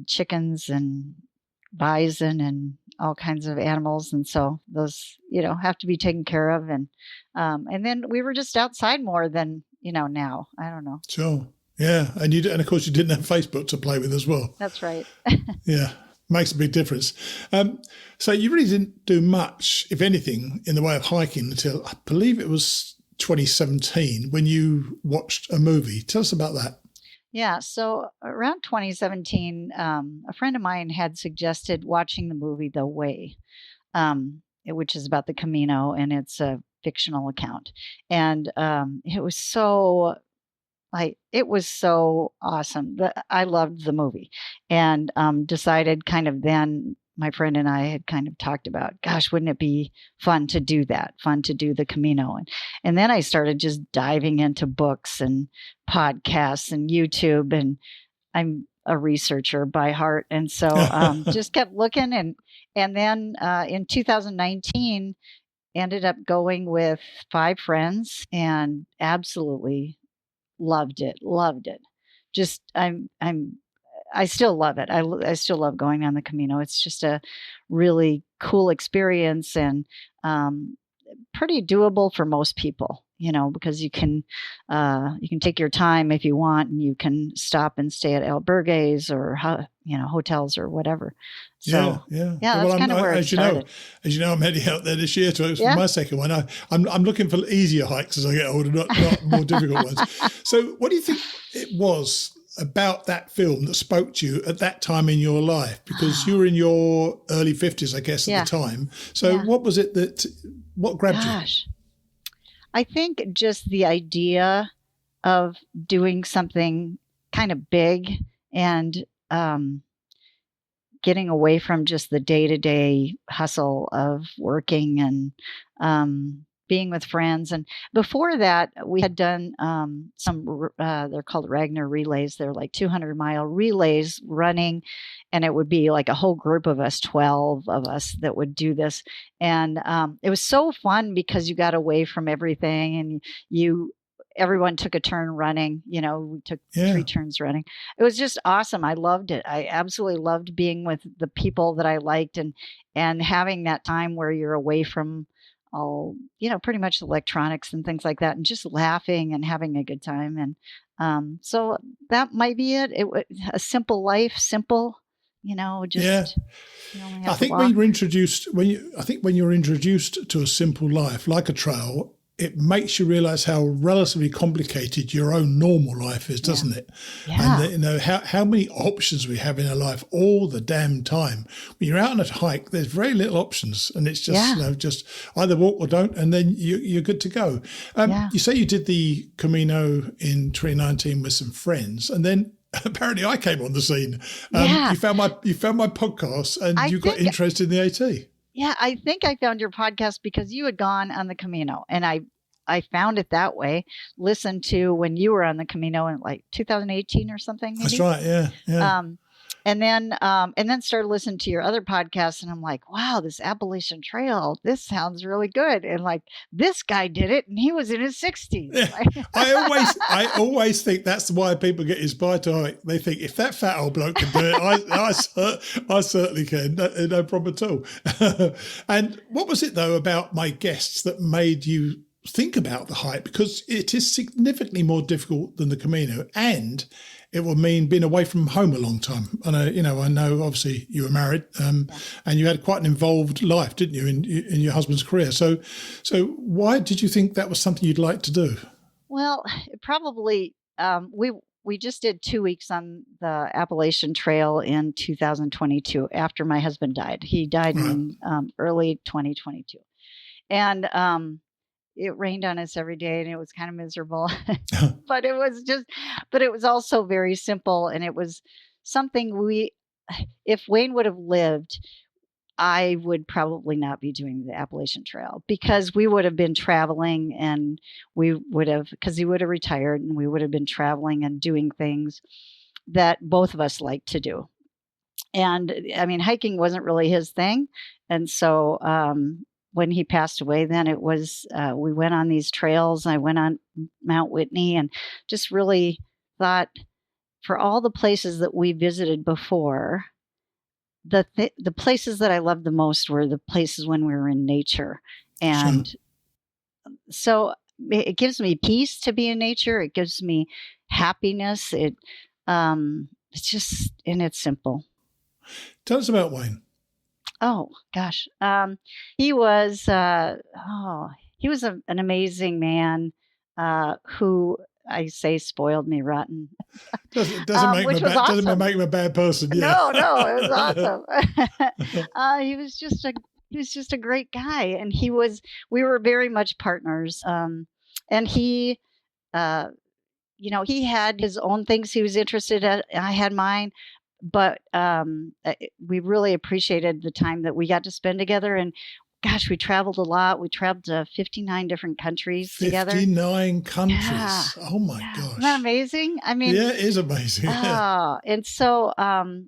chickens and bison and all kinds of animals. And so those, have to be taken care of. And then we were just outside more than, now. I don't know. Sure. Yeah. And of course you didn't have Facebook to play with as well. That's right. Yeah. Makes a big difference. So you really didn't do much, if anything, in the way of hiking until I believe it was 2017 when you watched a movie. Tell us about that. Yeah. So around 2017, a friend of mine had suggested watching the movie The Way, which is about the Camino, and it's a fictional account. And it was so awesome. I loved the movie, and decided kind of then. My friend and I had kind of talked about, gosh, wouldn't it be fun to do that? Fun to do the Camino. And then I started just diving into books and podcasts and YouTube. And I'm a researcher by heart. And so just kept looking. And then in 2019, ended up going with 5 friends and absolutely loved it. Just I still love it. I still love going on the Camino. It's just a really cool experience and pretty doable for most people, because you can take your time if you want, and you can stop and stay at albergues or hotels or whatever. So yeah. That's kind of where it started. As you know, I'm heading out there this year for my second one. I'm looking for easier hikes as I get older, not more difficult ones. So, what do you think it was about that film that spoke to you at that time in your life? Because you were in your early 50s, I guess, at the time. So what was it what grabbed you? I think just the idea of doing something kind of big and getting away from just the day-to-day hustle of working and being with friends. And before that, we had done some, they're called Ragnar relays. They're like 200-mile relays running. And it would be like a whole group of us, 12 of us that would do this. And it was so fun because you got away from everything and everyone took a turn running. We took 3 turns running. It was just awesome. I loved it. I absolutely loved being with the people that I liked and having that time where you're away from all, pretty much electronics and things like that, and just laughing and having a good time. And so that might be it. A simple life, simple, just. I think when you're introduced, when you're introduced to a simple life like a trail, it makes you realize how relatively complicated your own normal life is, doesn't it? Yeah. And how many options we have in our life all the damn time. When you're out on a hike, there's very little options, and it's just just either walk or don't, and then you're good to go. You say you did the Camino in 2019 with some friends, and then apparently I came on the scene. You found my podcast, and you got interested in the AT. Yeah, I think I found your podcast because you had gone on the Camino, and I found it that way. Listened to when you were on the Camino in like 2018 or something. Maybe? That's right. Yeah. And then started listening to your other podcasts, and I'm like, wow, this Appalachian Trail, this sounds really good. And like, this guy did it, and he was in his 60s. Yeah. I always think that's why people get inspired to hike. They think, if that fat old bloke can do it, I certainly can. No problem at all. And what was it, though, about my guests that made you think about the hike? Because it is significantly more difficult than the Camino, and it will mean being away from home a long time. And I know obviously you were married, and you had quite an involved life, didn't you, in your husband's career? So why did you think that was something you'd like to do? Well, probably we just did 2 weeks on the Appalachian Trail in 2022 after my husband died. He died in early 2022, and it rained on us every day, and it was kind of miserable, but it was also very simple. And it was something if Wayne would have lived, I would probably not be doing the Appalachian Trail, because we would have been traveling, and because he would have retired, and we would have been traveling and doing things that both of us like to do. And I mean, hiking wasn't really his thing. And so, when he passed away, then it was, we went on these trails. I went on Mount Whitney, and just really thought, for all the places that we visited before, the places that I loved the most were the places when we were in nature. And so it gives me peace to be in nature. It gives me happiness. It's just, and it's simple. Tell us about Wayne. Oh gosh. He was, he was an amazing man who I say spoiled me rotten. Doesn't make which him was awesome. doesn't make him a bad person. Yeah. No, it was awesome. He was just a great guy, and we were very much partners. And he, he had his own things he was interested in. I had mine, but we really appreciated the time that we got to spend together. And gosh, we traveled a lot. We traveled to 59 different countries together. 59 countries. Yeah. Oh my gosh. Isn't that amazing? I mean, yeah, it is amazing. And so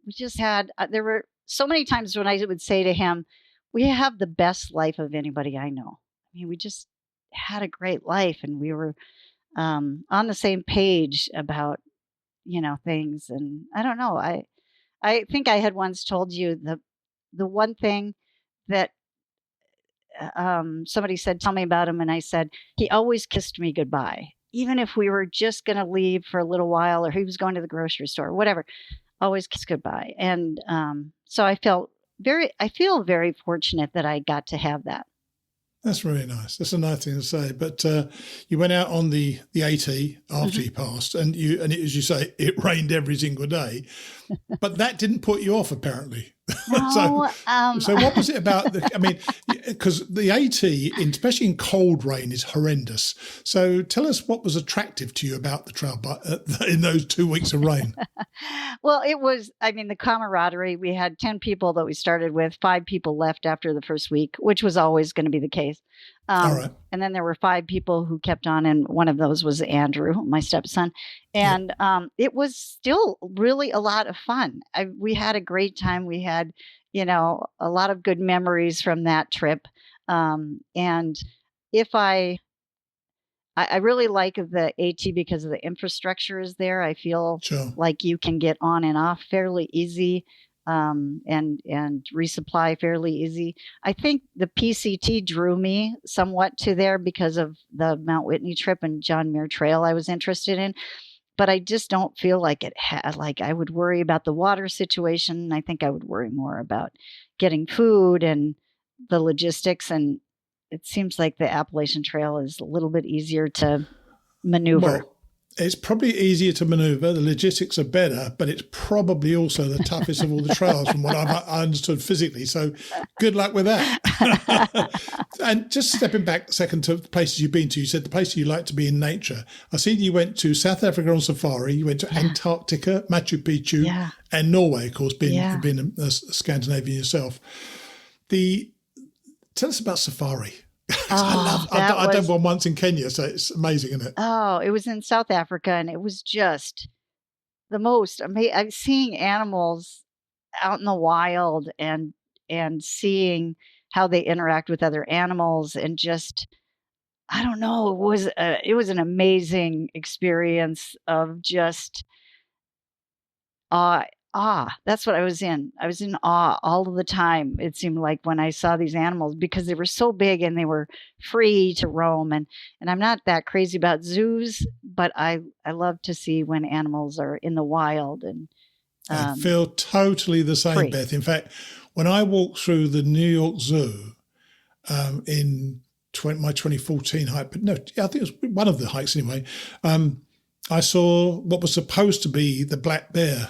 we just had, there were so many times when I would say to him, we have the best life of anybody I know. I mean, we just had a great life, and we were on the same page about, things. And I don't know. I think I had once told you the one thing that somebody said, tell me about him. And I said, he always kissed me goodbye. Even if we were just going to leave for a little while, or he was going to the grocery store, whatever, always kiss goodbye. And so I feel very fortunate that I got to have that. That's really nice. That's a nice thing to say. But you went out on the AT after you passed, and as you say, it rained every single day. But that didn't put you off, apparently. No, so what was it about? Because the AT, especially in cold rain, is horrendous. So tell us what was attractive to you about the trail in those 2 weeks of rain. Well, it was, the camaraderie. We had 10 people that we started with. 5 people left after the first week, which was always going to be the case. All right. And then there were 5 people who kept on, and one of those was Andrew, my stepson. And it was still really a lot of fun. We had a great time. We had, a lot of good memories from that trip. And if I really like the AT because of the infrastructure is there. I feel like you can get on and off fairly easy. And resupply fairly easy. I think the PCT drew me somewhat to there because of the Mount Whitney trip and John Muir Trail I was interested in. But I just don't feel like I would worry about the water situation. I think I would worry more about getting food and the logistics. And it seems like the Appalachian Trail is a little bit easier to maneuver. Well, it's probably easier to maneuver. The logistics are better, but it's probably also the toughest of all the trails from what I've understood physically. So good luck with that. And just stepping back a second to the places you've been to, you said the places you like to be in nature. I see you went to South Africa on safari, you went to Antarctica, Machu Picchu, and Norway, of course, being a Scandinavian yourself. Tell us about safari. I've done one once in Kenya, so it's amazing, isn't it? Oh, it was in South Africa, and it was just the most amazing. I'm seeing animals out in the wild and seeing how they interact with other animals, and just, I don't know, it was an amazing experience of just that's what I was in. I was in awe all of the time. It seemed like when I saw these animals, because they were so big and they were free to roam. And I'm not that crazy about zoos, but I love to see when animals are in the wild. And I feel totally the same, free. Beth. In fact, when I walked through the New York Zoo in my 2014 hike, but no, I think it was one of the hikes anyway, I saw what was supposed to be the black bears,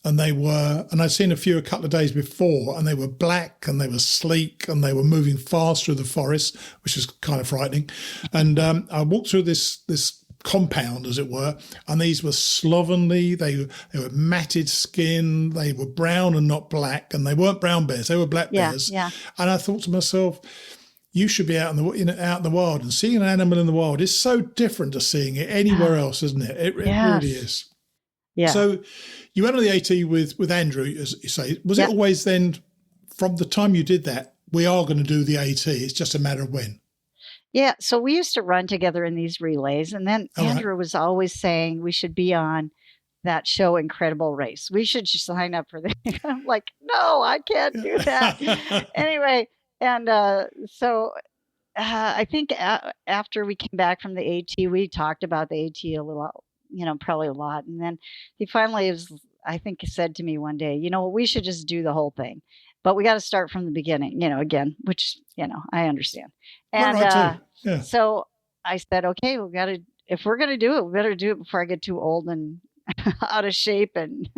and I'd seen a couple of days before, and they were black and they were sleek and they were moving fast through the forest, which is kind of frightening. And I walked through this compound, as it were, and these were slovenly. They were matted skin. They were brown and not black, and they weren't brown bears. They were black bears. Yeah. And I thought to myself, you should be out in the wild, and seeing an animal in the wild is so different to seeing it anywhere else, isn't it? It really is. Yeah. So you went on the AT with Andrew, as you say. Was it always then, from the time you did that, we are going to do the AT, it's just a matter of when? Yeah. So we used to run together in these relays. And then Andrew was always saying we should be on that show, Incredible Race. We should just sign up for that. I'm like, no, I can't do that. Anyway. And so I think after we came back from the AT, we talked about the AT a little, probably a lot. And then he finally said to me one day, we should just do the whole thing. but we got to start from the beginning, again, which, I understand. And right, yeah. so I said, okay, if we're going to do it, we better do it before I get too old and out of shape. And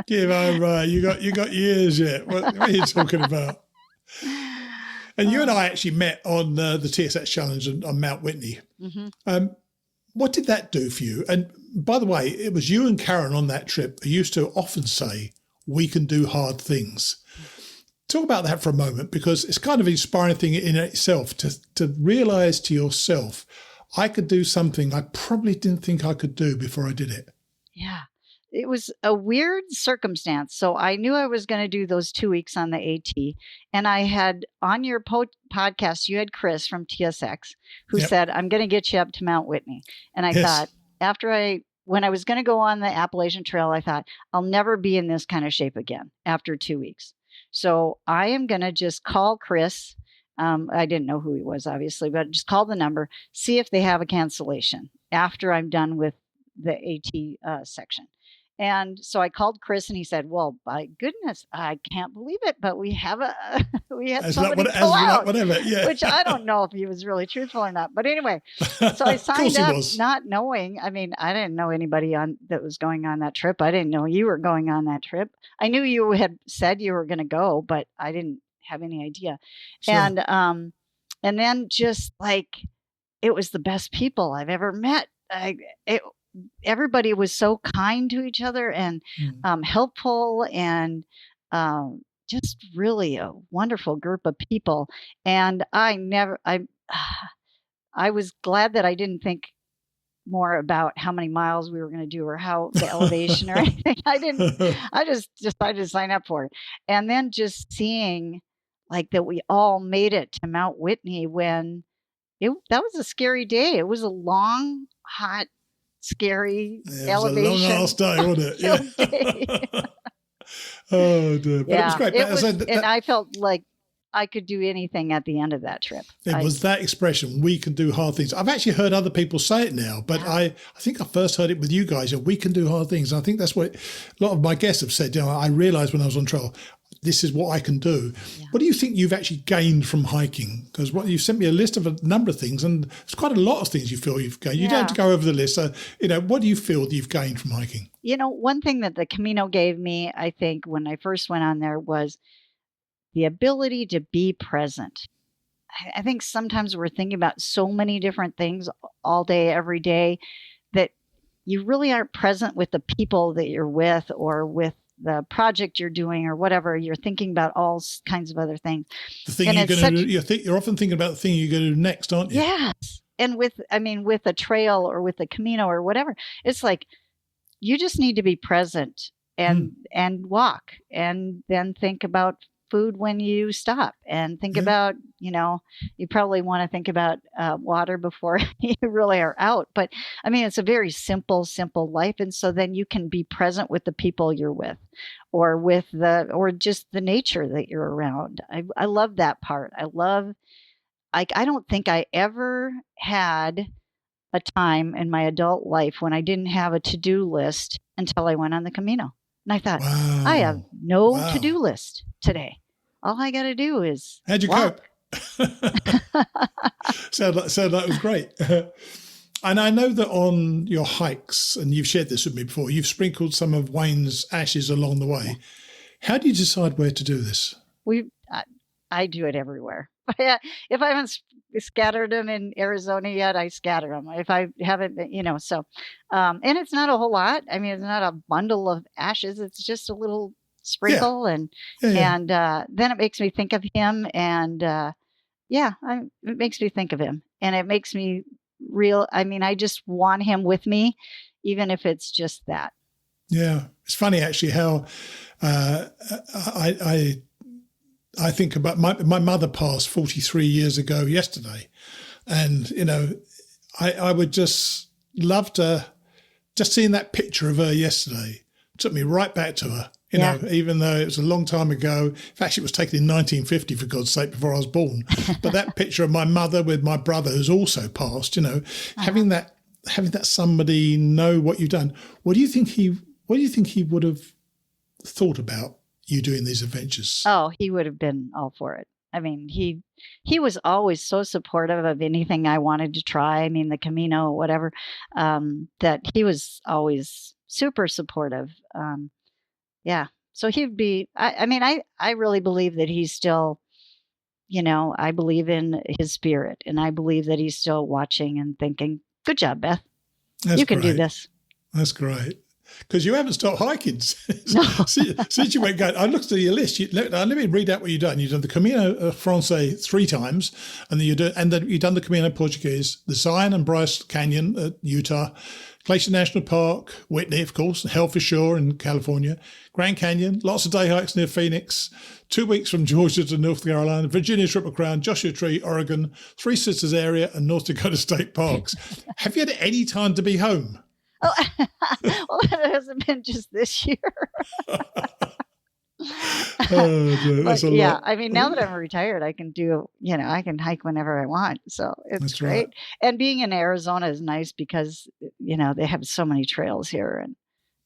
give over. You got years yet. What are you talking about? And you and I actually met on the TSX Challenge on Mount Whitney. Mm-hmm. What did that do for you? And by the way, it was you and Karen on that trip who used to often say, we can do hard things. Talk about that for a moment, because it's kind of an inspiring thing in itself to realize to yourself, I could do something I probably didn't think I could do before I did it. Yeah. It was a weird circumstance. So I knew I was going to do those 2 weeks on the AT. And I had on your podcast, you had Chris from TSX who said, I'm going to get you up to Mount Whitney. And I thought when I was going to go on the Appalachian Trail, I thought I'll never be in this kind of shape again after 2 weeks. So I am going to just call Chris. I didn't know who he was, obviously, but just call the number, see if they have a cancellation after I'm done with the AT section. And so I called Chris and he said, well, by goodness, I can't believe it, but we have somebody pull out, which I don't know if he was really truthful or not. But anyway, so I signed up not knowing, I didn't know anybody that was going on that trip. I didn't know you were going on that trip. I knew you had said you were going to go, but I didn't have any idea. Sure. And then just like, it was the best people I've ever met. Everybody was so kind to each other and helpful and just really a wonderful group of people. And I was glad that I didn't think more about how many miles we were going to do or how the elevation or anything. I just decided to sign up for it. And then just seeing like that we all made it to Mount Whitney when that was a scary day. It was a long, hot, scary elevation. It was a long ass day, wasn't it? Yeah. Oh, dear. But it was great. And I felt like I could do anything at the end of that trip. It was that expression, we can do hard things. I've actually heard other people say it now, but I think I first heard it with you guys. We can do hard things. And I think that's what a lot of my guests have said. I realized when I was on trail, this is what I can do. Yeah. What do you think you've actually gained from hiking? Because you sent me a list of a number of things, and it's quite a lot of things you feel you've gained. You don't have to go over the list. So, what do you feel that you've gained from hiking? One thing that the Camino gave me, I think, when I first went on there was the ability to be present. I think sometimes we're thinking about so many different things all day, every day, that you really aren't present with the people that you're with or with the project you're doing or whatever. You're thinking about all kinds of other things. The thing you're going to do, you're often thinking about the thing you're going to do next, aren't you? Yes. And with a trail or with a Camino or whatever, it's like you just need to be present and walk, and then think about food when you stop, and think about, you probably want to think about water before you really are out. But it's a very simple life. And so then you can be present with the people you're with, or or just the nature that you're around. I love that part. I don't think I ever had a time in my adult life when I didn't have a to-do list until I went on the Camino. And I thought, I have no to-do list today. All I got to do is How'd you walk. Cope? Sound like it was great. And I know that on your hikes, and you've shared this with me before, you've sprinkled some of Wayne's ashes along the way. How do you decide where to do this? I do it everywhere. If I haven't scattered them in Arizona yet, I scatter them. If I haven't, so, and it's not a whole lot. It's not a bundle of ashes. It's just a little sprinkle. And then it makes me think of him. And, it makes me think of him, and it makes me real. I just want him with me, even if it's just that. Yeah. It's funny actually how, I think about my mother passed 43 years ago yesterday. And, I would just love to, just seeing that picture of her yesterday took me right back to her, even though it was a long time ago. In fact, it was taken in 1950, for God's sake, before I was born. But that picture of my mother with my brother, who's also passed, having that somebody know what you've done. What do you think he would have thought about you doing these adventures? Oh, he would have been all for it. I mean, he was always so supportive of anything I wanted to try. I mean, the Camino, whatever, that he was always super supportive. Yeah. So he'd be, I mean, I really believe that he's still, I believe in his spirit, and I believe that he's still watching and thinking, good job, Beth. That's you can great. do this. That's great. Because you haven't stopped hiking No. since you went going. I looked at your list. Let me read out what you've done. You've done the Camino Francais 3 times, and then you've done the Camino Portuguese, the Zion and Bryce Canyon at Utah, Glacier National Park, Whitney, of course, Hellfish Shore in California, Grand Canyon, lots of day hikes near Phoenix, 2 weeks from Georgia to North Carolina, Virginia Triple Crown, Joshua Tree, Oregon, Three Sisters area, and North Dakota State Parks. Have you had any time to be home? Oh, well, it hasn't been just this year. That's a yeah, lot. I mean, now that I'm retired, I can do, I can hike whenever I want. So it's That's great. right. And being in Arizona is nice because, they have so many trails here, and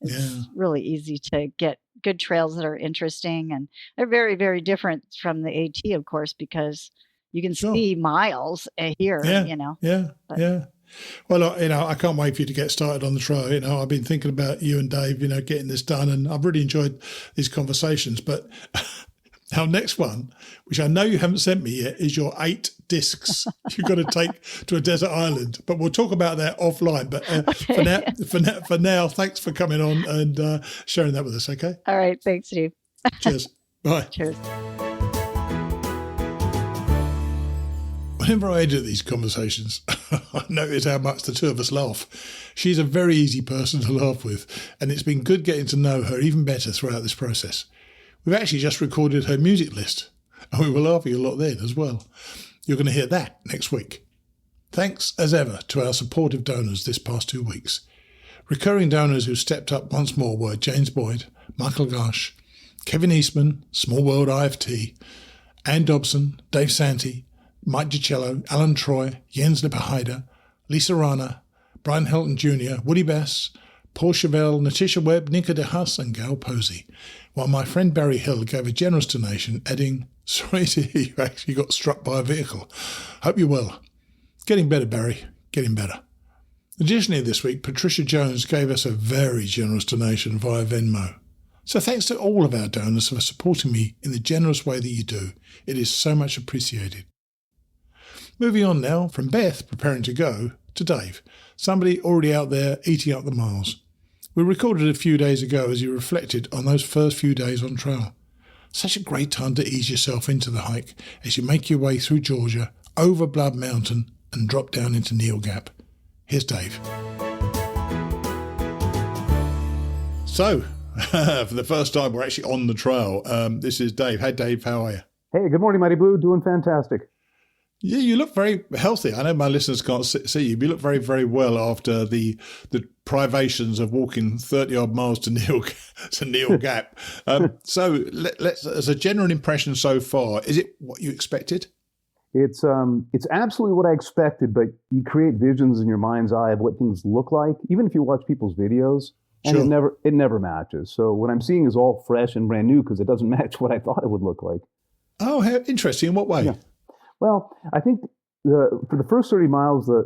it's really easy to get good trails that are interesting. And they're very, very different from the AT, of course, because you can see miles here, Yeah. Well, I can't wait for you to get started on the trail. I've been thinking about you and Dave, getting this done, and I've really enjoyed these conversations. But our next one, which I know you haven't sent me yet, is your 8 discs you've got to take to a desert island. But we'll talk about that offline. But okay. for now, thanks for coming on and sharing that with us. Okay. All right. Thanks, Steve. Cheers. Bye. Cheers. Whenever I edit these conversations, I notice how much the two of us laugh. She's a very easy person to laugh with, and it's been good getting to know her even better throughout this process. We've actually just recorded her music list, and we were laughing a lot then as well. You're going to hear that next week. Thanks, as ever, to our supportive donors this past 2 weeks. Recurring donors who stepped up once more were James Boyd, Michael Garsh, Kevin Eastman, Small World IFT, Ann Dobson, Dave Santee, Mike Gicello, Alan Troy, Jens Lipperheider, Lisa Rana, Brian Helton Jr., Woody Bass, Paul Chevelle, Natisha Webb, Nika DeHuss, and Gail Posey, while my friend Barry Hill gave a generous donation, adding, "Sorry to hear you actually got struck by a vehicle. Hope you're well." Getting better, Barry. Getting better. Additionally, this week, Patricia Jones gave us a very generous donation via Venmo. So thanks to all of our donors for supporting me in the generous way that you do. It is so much appreciated. Moving on now from Beth preparing to go to Dave, somebody already out there eating up the miles. We recorded a few days ago as you reflected on those first few days on trail. Such a great time to ease yourself into the hike as you make your way through Georgia, over Blood Mountain, and drop down into Neal Gap. Here's Dave. So, for the first time, we're actually on the trail. This is Dave. Hey, Dave, how are you? Hey, good morning, Mighty Blue. Doing fantastic. Yeah, you look very healthy. I know my listeners can't see you, but you look very, very well after the privations of walking 30-odd miles to Neal Gap. So let's, as a general impression so far, is it what you expected? It's absolutely what I expected, but you create visions in your mind's eye of what things look like, even if you watch people's videos, and Sure. it never matches. So what I'm seeing is all fresh and brand new because it doesn't match what I thought it would look like. Oh, how interesting. In what way? Yeah. Well, I think for the first 30 miles, the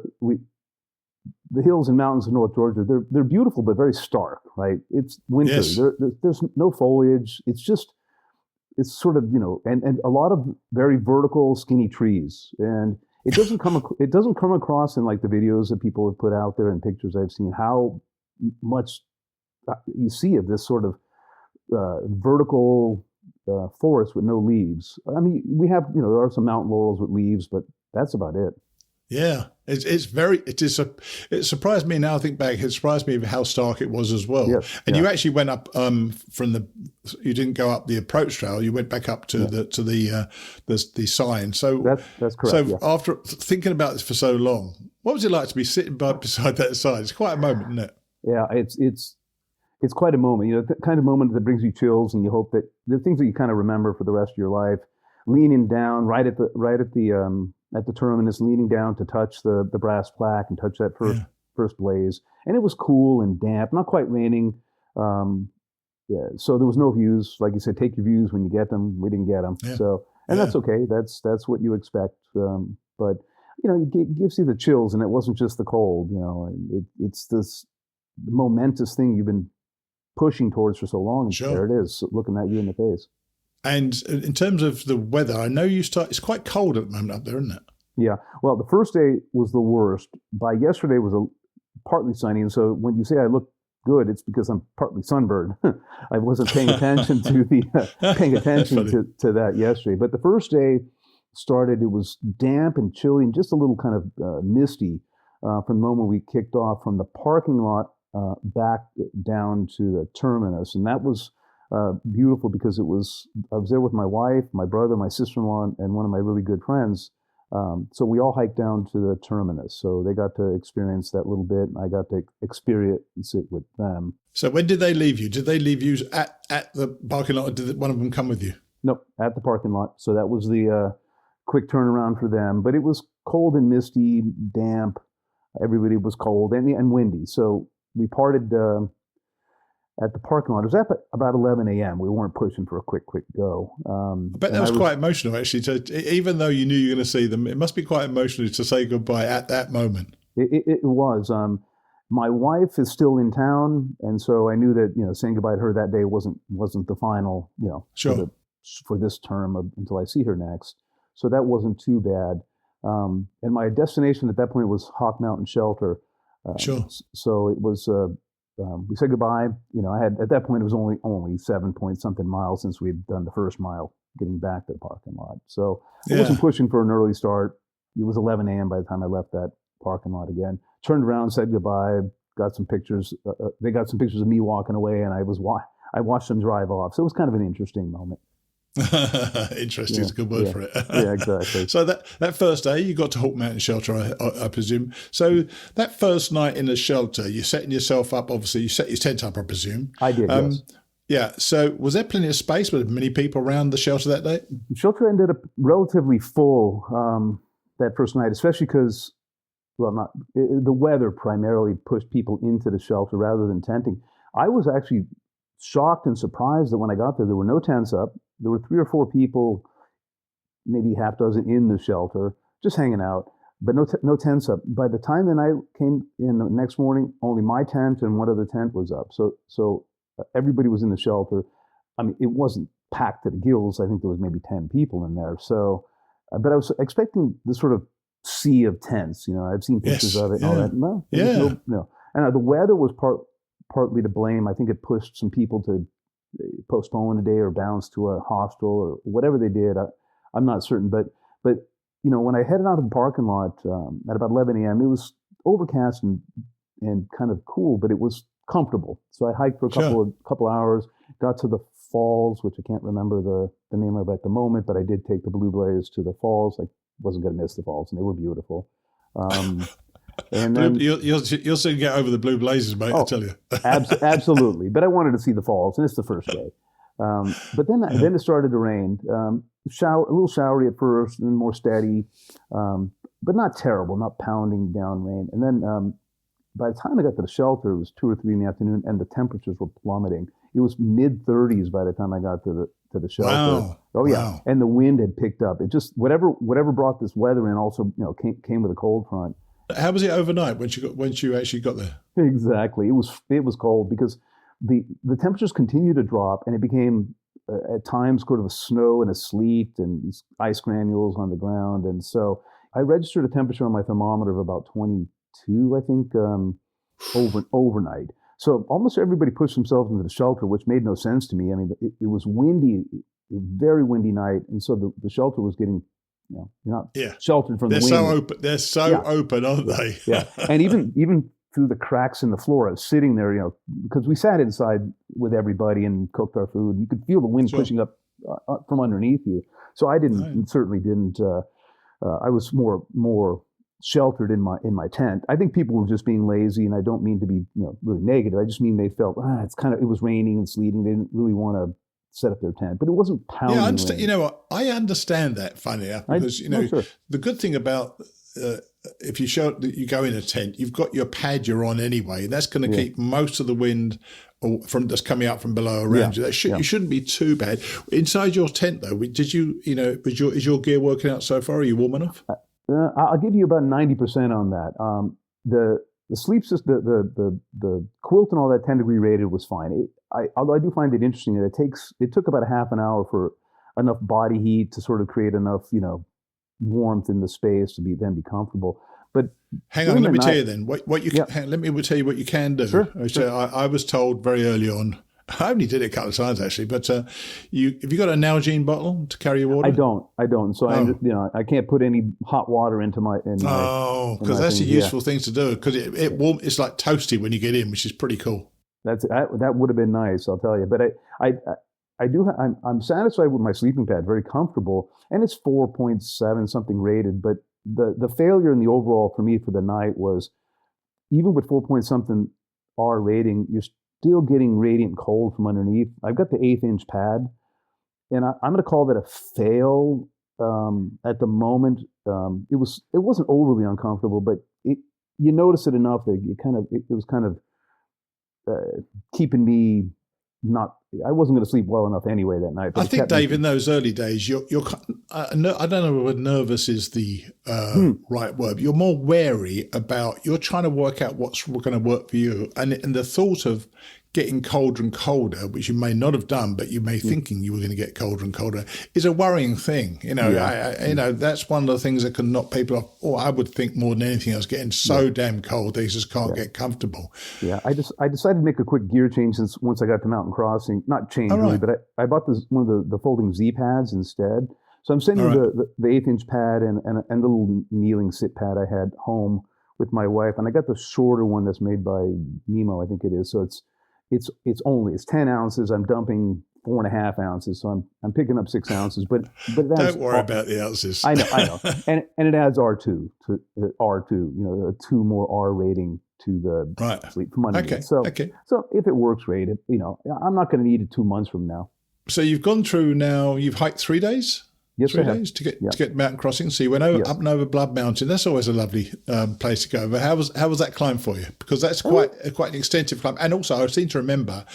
hills and mountains of North Georgia, they're beautiful, but very stark, right? It's winter. Yes. There's no foliage. It's sort of, and a lot of very vertical, skinny trees. And it doesn't come across in like the videos that people have put out there and pictures I've seen, how much you see of this sort of vertical forest with no leaves. I mean, we have, there are some mountain laurels with leaves, but that's about it. Yeah, it surprised me. Now I think back, it surprised me how stark it was as well. Yes, and you actually went up you didn't go up the approach trail. You went back up to the sign. So that's correct. So after thinking about this for so long, what was it like to be sitting beside that sign? It's quite a moment, isn't it? Yeah, it's quite a moment. The kind of moment that brings you chills, and you hope that the things that you kind of remember for the rest of your life. Leaning down right at the terminus, leaning down to touch the brass plaque and touch that first blaze. And it was cool and damp, not quite raining. Yeah. So there was no views. Like you said, take your views when you get them. We didn't get them. Yeah. So, and that's okay. That's what you expect. But it gives you the chills, and it wasn't just the cold. It's this momentous thing you've been pushing towards for so long. And Sure. There it is, looking at you in the face. And in terms of the weather, I know it's quite cold at the moment up there, isn't it? Yeah. Well, the first day was the worst. By yesterday was partly sunny, and so when you say I look good, it's because I'm partly sunburned. I wasn't paying attention to that yesterday. But the first day started, it was damp and chilly and just a little kind of misty from the moment we kicked off from the parking lot back down to the terminus. And that was beautiful because I was there with my wife, my brother, my sister-in-law, and one of my really good friends. So we all hiked down to the terminus. So they got to experience that little bit, and I got to experience it with them. So when did they leave you? Did they leave you at the parking lot, or did one of them come with you? Nope, at the parking lot. So that was the quick turnaround for them. But it was cold and misty, damp. Everybody was cold and windy. So we parted at the parking lot. It was at about 11 a.m. We weren't pushing for a quick go. I bet that was quite emotional, actually. Even though you knew you were going to see them, it must be quite emotional to say goodbye at that moment. It was. My wife is still in town, and so I knew that saying goodbye to her that day wasn't the final. Sure. For this term until I see her next. So that wasn't too bad. And my destination at that point was Hawk Mountain Shelter. Sure. So it was. We said goodbye. I had at that point it was only 7 point something miles since we had done the first mile getting back to the parking lot. So I wasn't pushing for an early start. It was 11 a.m. by the time I left that parking lot again. Turned around, said goodbye. Got some pictures. They got some pictures of me walking away, and I watched them drive off. So it was kind of an interesting moment. Interesting is a good word for it. Yeah, exactly. So that first day you got to Hawk Mountain Shelter, I presume. So that first night in the shelter, you're setting yourself up. Obviously, you set your tent up, I presume. I did. Yes. Yeah. So was there plenty of space? Were there many people around the shelter that day? The shelter ended up relatively full that first night, especially because the weather primarily pushed people into the shelter rather than tenting. I was actually shocked and surprised that when I got there were no tents up. There were 3 or 4 people, maybe half dozen in the shelter, just hanging out, but no tents up. By the time the night came in the next morning, only my tent and one other tent was up. So everybody was in the shelter. I mean, it wasn't packed to the gills. I think there was maybe 10 people in there. So, but I was expecting this sort of sea of tents. I've seen pictures of it and all that. No. And the weather was partly to blame. I think it pushed some people to postpone a day or bounce to a hostel or whatever they did. I'm not certain, but when I headed out of the parking lot at about 11 a.m., it was overcast and kind of cool, but it was comfortable. So I hiked for a couple hours, got to the falls, which I can't remember the name of at the moment, but I did take the Blue Blaze to the falls. I wasn't going to miss the falls, and they were beautiful. And then you'll soon get over the Blue Blazes, mate. I tell you. Absolutely. But I wanted to see the falls, and it's the first day. But then it started to rain. A little showery at first, and then more steady, but not terrible, not pounding down rain. And then by the time I got to the shelter, it was 2 or 3 in the afternoon, and the temperatures were plummeting. It was mid-30s by the time I got to the shelter. Wow. Oh yeah, wow. And the wind had picked up. It just whatever brought this weather in also came with a cold front. How was it overnight when you actually got there? Exactly. It was cold because the temperatures continued to drop, and it became at times sort of a snow and a sleet and these ice granules on the ground. And so I registered a temperature on my thermometer of about 22, I think, overnight. So almost everybody pushed themselves into the shelter, which made no sense to me. I mean, it was windy, very windy night, and so the shelter was getting, you're not sheltered from the wind. They're so open, aren't they? Yeah, and even through the cracks in the floor, I was sitting there, because we sat inside with everybody and cooked our food. You could feel the wind pushing up from underneath you. So I certainly didn't. I was more sheltered in my tent. I think people were just being lazy, and I don't mean to be really negative. I just mean they felt it was raining and sleeting. They didn't really want to set up their tent, but it wasn't pounding. Yeah, I understand. Rain. I understand that, funny enough, because sure. The good thing about if you go in a tent, you've got your pad you're on anyway. That's going to keep most of the wind or from that's coming out from below around you. You shouldn't be too bad. Inside your tent, though, did you, is your gear working out so far? Are you warm enough? I'll give you about 90% on that. The sleep system, the quilt and all that 10 degree rated was fine. Although I do find it interesting that it took about a half an hour for enough body heat to sort of create enough, warmth in the space to be comfortable. But hang on, let me tell you then what you can. Let me tell you what you can do. Sure. I was told very early on. I only did it a couple of times actually, but have you got a Nalgene bottle to carry your water? I don't. So I can't put any hot water into my. Because that's a useful thing to do because it's like toasty when you get in, which is pretty cool. That would have been nice, I'll tell you. But I'm satisfied with my sleeping pad, very comfortable, and it's 4.7 something rated. But the failure in the overall for me for the night was, even with 4 point something R rating, you're still getting radiant cold from underneath. I've got the 1/8-inch pad, and I'm going to call that a fail. At the moment, it wasn't overly uncomfortable, but you notice it enough that it was kind of keeping me not. I wasn't going to sleep well enough anyway that night. I think, Dave, in those early days, you're I don't know whether nervous is the right word. But you're more wary about. You're trying to work out what's going to work for you, and the thought of getting colder and colder, which you may not have done, but you may thinking you were going to get colder and colder, is a worrying thing. That's one of the things that can knock people off. Or I would think more than anything else, getting so damn cold they just can't get comfortable. Yeah, I decided to make a quick gear change once I got to Mountain Crossing. Not change really, but I bought one of the folding Z pads instead. So I'm sending the 1/8-inch pad and the little kneeling sit pad I had home with my wife, and I got the shorter one that's made by Nemo, I think it is. So it's 10 ounces. I'm dumping 4.5 ounces, so I'm picking up 6 ounces. But it adds, don't worry about the ounces. I know, and it adds R2 to R2. A 2 more R rating to the sleep from underneath. Okay. So if it works, great. I'm not going to need it 2 months from now. So you've gone through now. You've hiked 3 days. Yes, 3 days to get mountain crossing. So you went up and over Blood Mountain. That's always a lovely place to go. But how was that climb for you? Because that's quite an extensive climb. And also, I seem to remember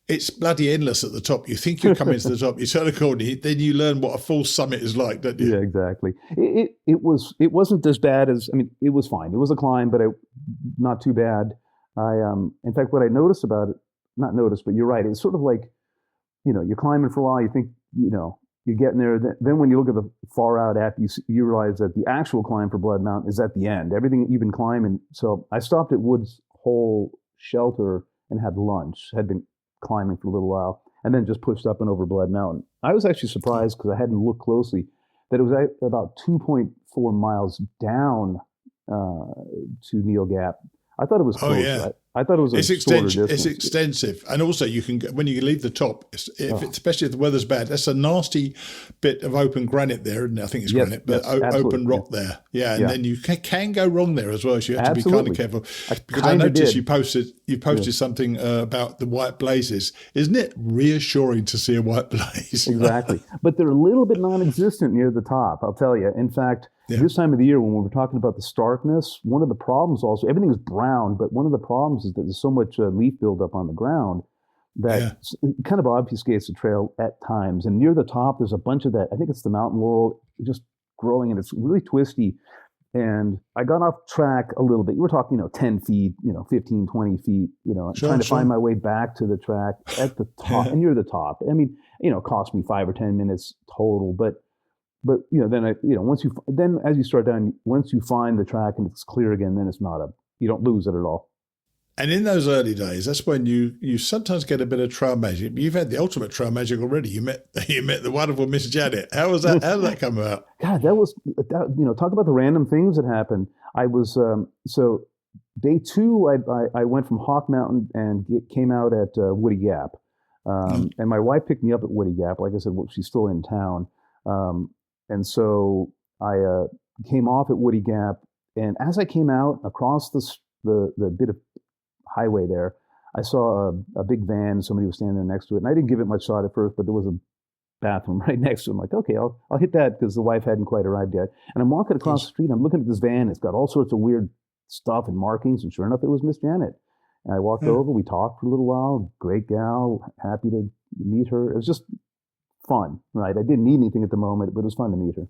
it's bloody endless at the top. You think you're coming to the top, you turn a corner, then you learn what a full summit is like, don't you? Yeah, exactly. It wasn't as bad as, it was fine. It was a climb, but not too bad. In fact, what I noticed about it, not noticed, but you're right. It's sort of like, you're climbing for a while. You think, you're getting there. Then when you look at the far out app, you realize that the actual climb for Blood Mountain is at the end. Everything you've been climbing. So I stopped at Woods Hole Shelter and had lunch. Had been climbing for a little while, and then just pushed up and over Blood Mountain. I was actually surprised because I hadn't looked closely that it was about 2.4 miles down to Neil Gap. I thought it was close. Yeah. I thought it was It's extensive. And also you can, when you leave the top, especially if the weather's bad, that's a nasty bit of open granite there. And I think it's granite, but open rock there. Yeah. And then you can go wrong there as well. So you have to be kind of careful. Because I noticed you posted something about the white blazes. Isn't it reassuring to see a white blaze? Exactly. But they're a little bit non-existent near the top, I'll tell you. In fact, this time of the year when we were talking about the starkness, one of the problems also, everything is brown, but one of the problems is that there's so much leaf buildup on the ground that it kind of obfuscates the trail at times. And near the top, there's a bunch of that. I think it's the mountain laurel just growing, and it's really twisty. And I got off track a little bit. You were talking, 10 feet, 15, 20 feet, trying to find my way back to the track at the top and near the top. It cost me 5 or 10 minutes total, but then as you start down, once you find the track and it's clear again, then you don't lose it at all. And in those early days, that's when you sometimes get a bit of trail magic. You've had the ultimate trail magic already. You met the wonderful Miss Janet. How was that? How did that come about? God, talk about the random things that happened. I was so day 2, I went from Hawk Mountain and came out at Woody Gap, and my wife picked me up at Woody Gap. Like I said, she's still in town. And so I came off at Woody Gap, and as I came out across the bit of highway there, I saw a big van. Somebody was standing there next to it, and I didn't give it much thought at first, but there was a bathroom right next to it. I'm like, okay, I'll hit that because the wife hadn't quite arrived yet. And I'm walking across the street, and I'm looking at this van. It's got all sorts of weird stuff and markings, and sure enough, it was Miss Janet. And I walked over, we talked for a little while, great gal, happy to meet her. It was just fun, right? I didn't need anything at the moment, but it was fun to meet her.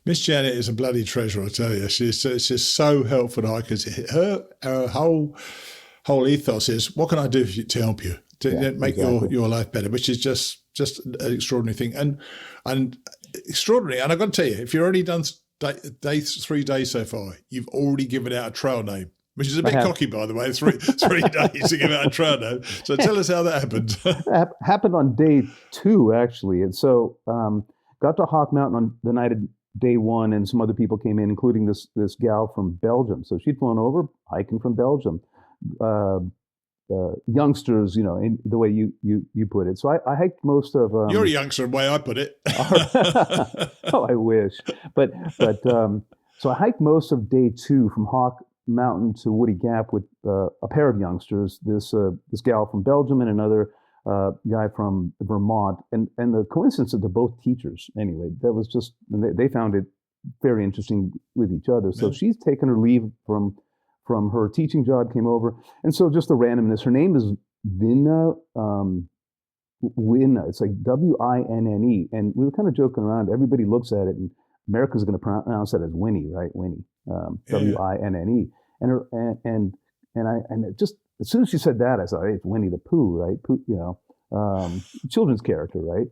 Miss Janet is a bloody treasure, I tell you. She's just so helpful to hikers. Her whole ethos is, what can I do to help you, to make your life better, which is just an extraordinary thing. And extraordinary. And I've got to tell you, if you've already done 3 days so far, you've already given out a trail name, which is a bit cocky, by the way, 3 days to give out a trail name. So tell us how that happened. Happened on day 2, actually. And so got to Hawk Mountain on the night of day 1, and some other people came in, including this gal from Belgium. So she'd flown over, hiking from Belgium. Youngsters, in the way you put it. So I hiked most of. You're a youngster, the way I put it. Oh, I wish. But so I hiked most of day 2 from Hawk Mountain to Woody Gap with a pair of youngsters. This gal from Belgium and another guy from Vermont. And the coincidence that they're both teachers. Anyway, that was just they found it very interesting with each other. So she's taken her leave from her teaching job, came over. And so just the randomness, her name is Winne, it's like Winne. And we were kind of joking around. Everybody looks at it, and America's going to pronounce it as Winnie, right? Winnie, Winne. And it just, as soon as she said that, I thought, hey, it's Winnie the Pooh, right? Pooh, children's character, right?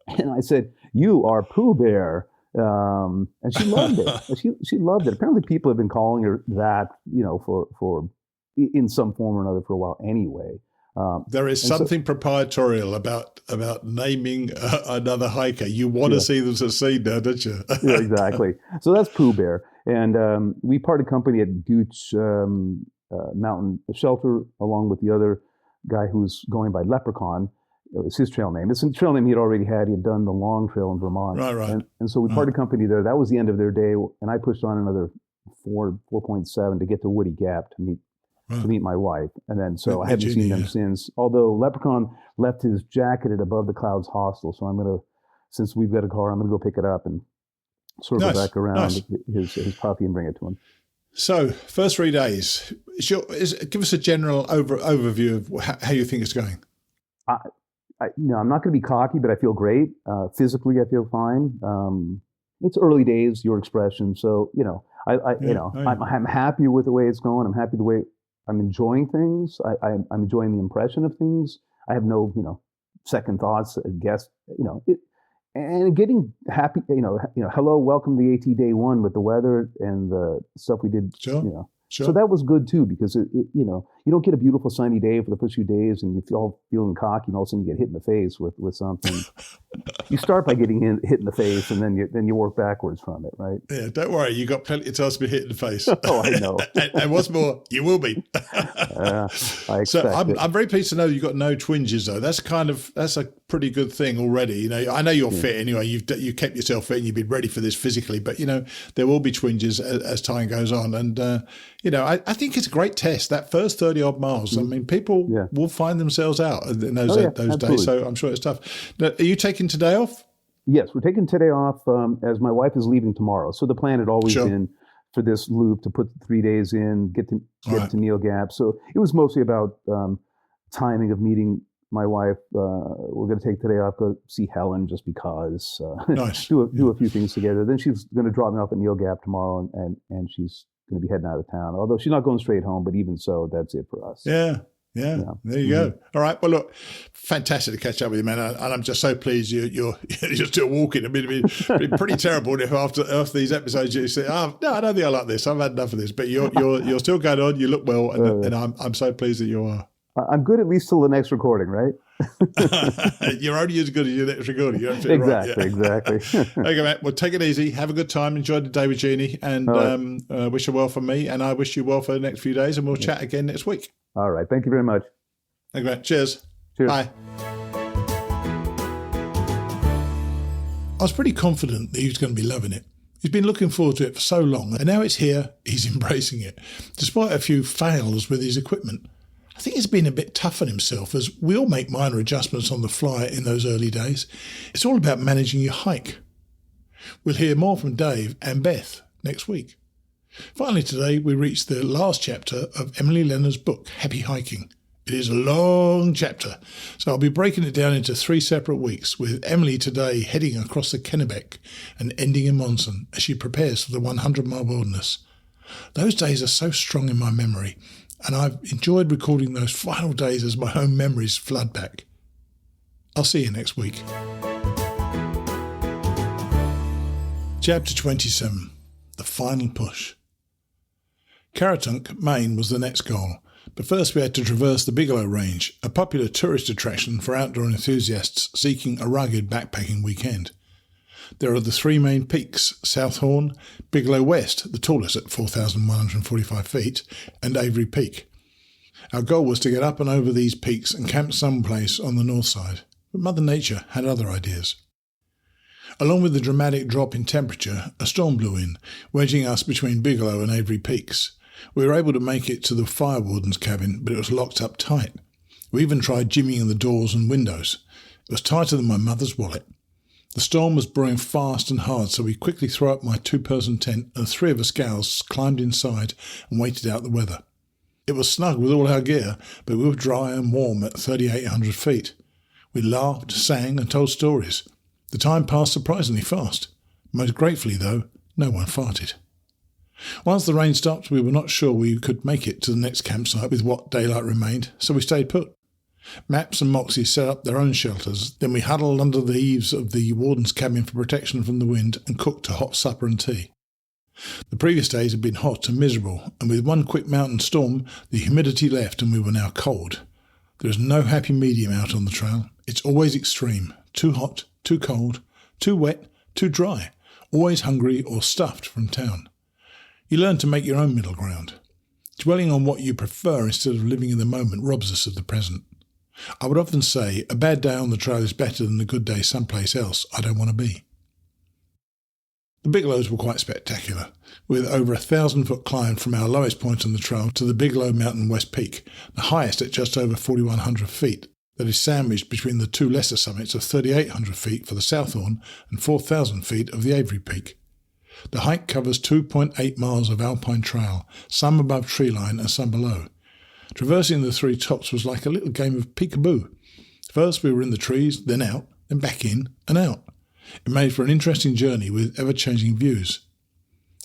And I said, you are Pooh Bear. And she loved it. She loved it. Apparently people have been calling her that, for in some form or another for a while anyway. There is something proprietorial about naming another hiker. You want to see them succeed now, don't you? Yeah, exactly. So that's Pooh Bear. And we parted company at Gooch Mountain Shelter along with the other guy who's going by Leprechaun. It was his trail name. It's a trail name he had already had. He had done the long trail in Vermont. Right. And so we parted company there. That was the end of their day. And I pushed on another 4.7 to get to Woody Gap to meet my wife. And then, so I haven't seen them since. Although Leprechaun left his jacket at Above the Clouds Hostel. So since we've got a car, I'm going to go pick it up and circle back around his puppy and bring it to him. So, first 3 days, give us a general overview of how you think it's going. I'm not going to be cocky, but I feel great. Physically, I feel fine. It's early days, your expression. So, I'm happy with the way it's going. I'm happy the way I'm enjoying things. I'm enjoying the impression of things. I have no, second thoughts, and getting happy, hello, welcome to the AT day 1 with the weather and the stuff we did, Sure. So that was good too, because you don't get a beautiful sunny day for the first few days, and you feel feeling cocky, and all of a sudden you get hit in the face with something. You start by getting hit in the face, and then you work backwards from it, right? Yeah, don't worry, you got plenty of times to be hit in the face. Oh, I know. and what's more, you will be. I expect so it. I'm very pleased to know you've got no twinges though. That's a pretty good thing already. I know you're fit anyway. You kept yourself fit and you've been ready for this physically, but there will be twinges as time goes on, and I think it's a great test. That first 30 odd miles. I mean, people will find themselves out in those days. So I'm sure it's tough. Now, are you taking today off? Yes, we're taking today off as my wife is leaving tomorrow. So the plan had always been for this loop to put 3 days in, get to Neil Gap. So it was mostly about timing of meeting my wife. We're going to take today off, go see Helen just because. Nice. do a few things together. Then she's going to drop me off at Neil Gap tomorrow, and she's going to be heading out of town. Although she's not going straight home, but even so, that's it for us. Yeah. There you go. All right. Well, look, fantastic to catch up with you, man. And I'm just so pleased you're still walking. I mean, it'd be pretty terrible if after these episodes you say, "Oh, no, I don't think I like this. I've had enough of this." But you're still going on. You look well, and I'm so pleased that you are. I'm good at least till the next recording, right? You're only as good as your next recording. You're exactly, right. Yeah. Exactly. Okay, Matt. Well, take it easy. Have a good time. Enjoy the day with Jeannie, and wish her well from me. And I wish you well for the next few days. And we'll chat again next week. All right. Thank you very much. Thank you, Matt. Cheers. Bye. I was pretty confident that he was going to be loving it. He's been looking forward to it for so long, and now it's here, he's embracing it, despite a few fails with his equipment. I think he's been a bit tough on himself, as we all make minor adjustments on the fly in those early days. It's all about managing your hike. We'll hear more from Dave and Beth next week. Finally today, we reach the last chapter of Emily Leonard's book, Happy Hiking. It is a long chapter, so I'll be breaking it down into 3 separate weeks, with Emily today heading across the Kennebec and ending in Monson as she prepares for the 100-mile wilderness. Those days are so strong in my memory, and I've enjoyed recording those final days as my own memories flood back. I'll see you next week. Chapter 27. The Final Push. Caratunk, Maine was the next goal, but first we had to traverse the Bigelow Range, a popular tourist attraction for outdoor enthusiasts seeking a rugged backpacking weekend. There are the 3 main peaks, South Horn, Bigelow West, the tallest at 4,145 feet, and Avery Peak. Our goal was to get up and over these peaks and camp someplace on the north side, but Mother Nature had other ideas. Along with the dramatic drop in temperature, a storm blew in, wedging us between Bigelow and Avery Peaks. We were able to make it to the fire warden's cabin, but it was locked up tight. We even tried jimmying the doors and windows. It was tighter than my mother's wallet. The storm was brewing fast and hard, so we quickly threw up my 2-person tent, and 3 of us gals climbed inside and waited out the weather. It was snug with all our gear, but we were dry and warm at 3,800 feet. We laughed, sang, and told stories. The time passed surprisingly fast. Most gratefully, though, no one farted. Once the rain stopped, we were not sure we could make it to the next campsite with what daylight remained, so we stayed put. Maps and Moxie set up their own shelters, then we huddled under the eaves of the warden's cabin for protection from the wind and cooked a hot supper and tea. The previous days had been hot and miserable, and with one quick mountain storm, the humidity left and we were now cold. There is no happy medium out on the trail. It's always extreme, too hot, too cold, too wet, too dry, always hungry or stuffed from town. You learn to make your own middle ground. Dwelling on what you prefer instead of living in the moment robs us of the present. I would often say a bad day on the trail is better than a good day someplace else I don't want to be. The Bigelows were quite spectacular, with over 1,000-foot climb from our lowest point on the trail to the Bigelow Mountain West Peak, the highest at just over 4,100 feet, that is sandwiched between the 2 lesser summits of 3,800 feet for the Southhorn and 4,000 feet of the Avery Peak. The hike covers 2.8 miles of alpine trail, some above treeline and some below. Traversing the 3 tops was like a little game of peekaboo. First we were in the trees, then out, then back in and out. It made for an interesting journey with ever-changing views.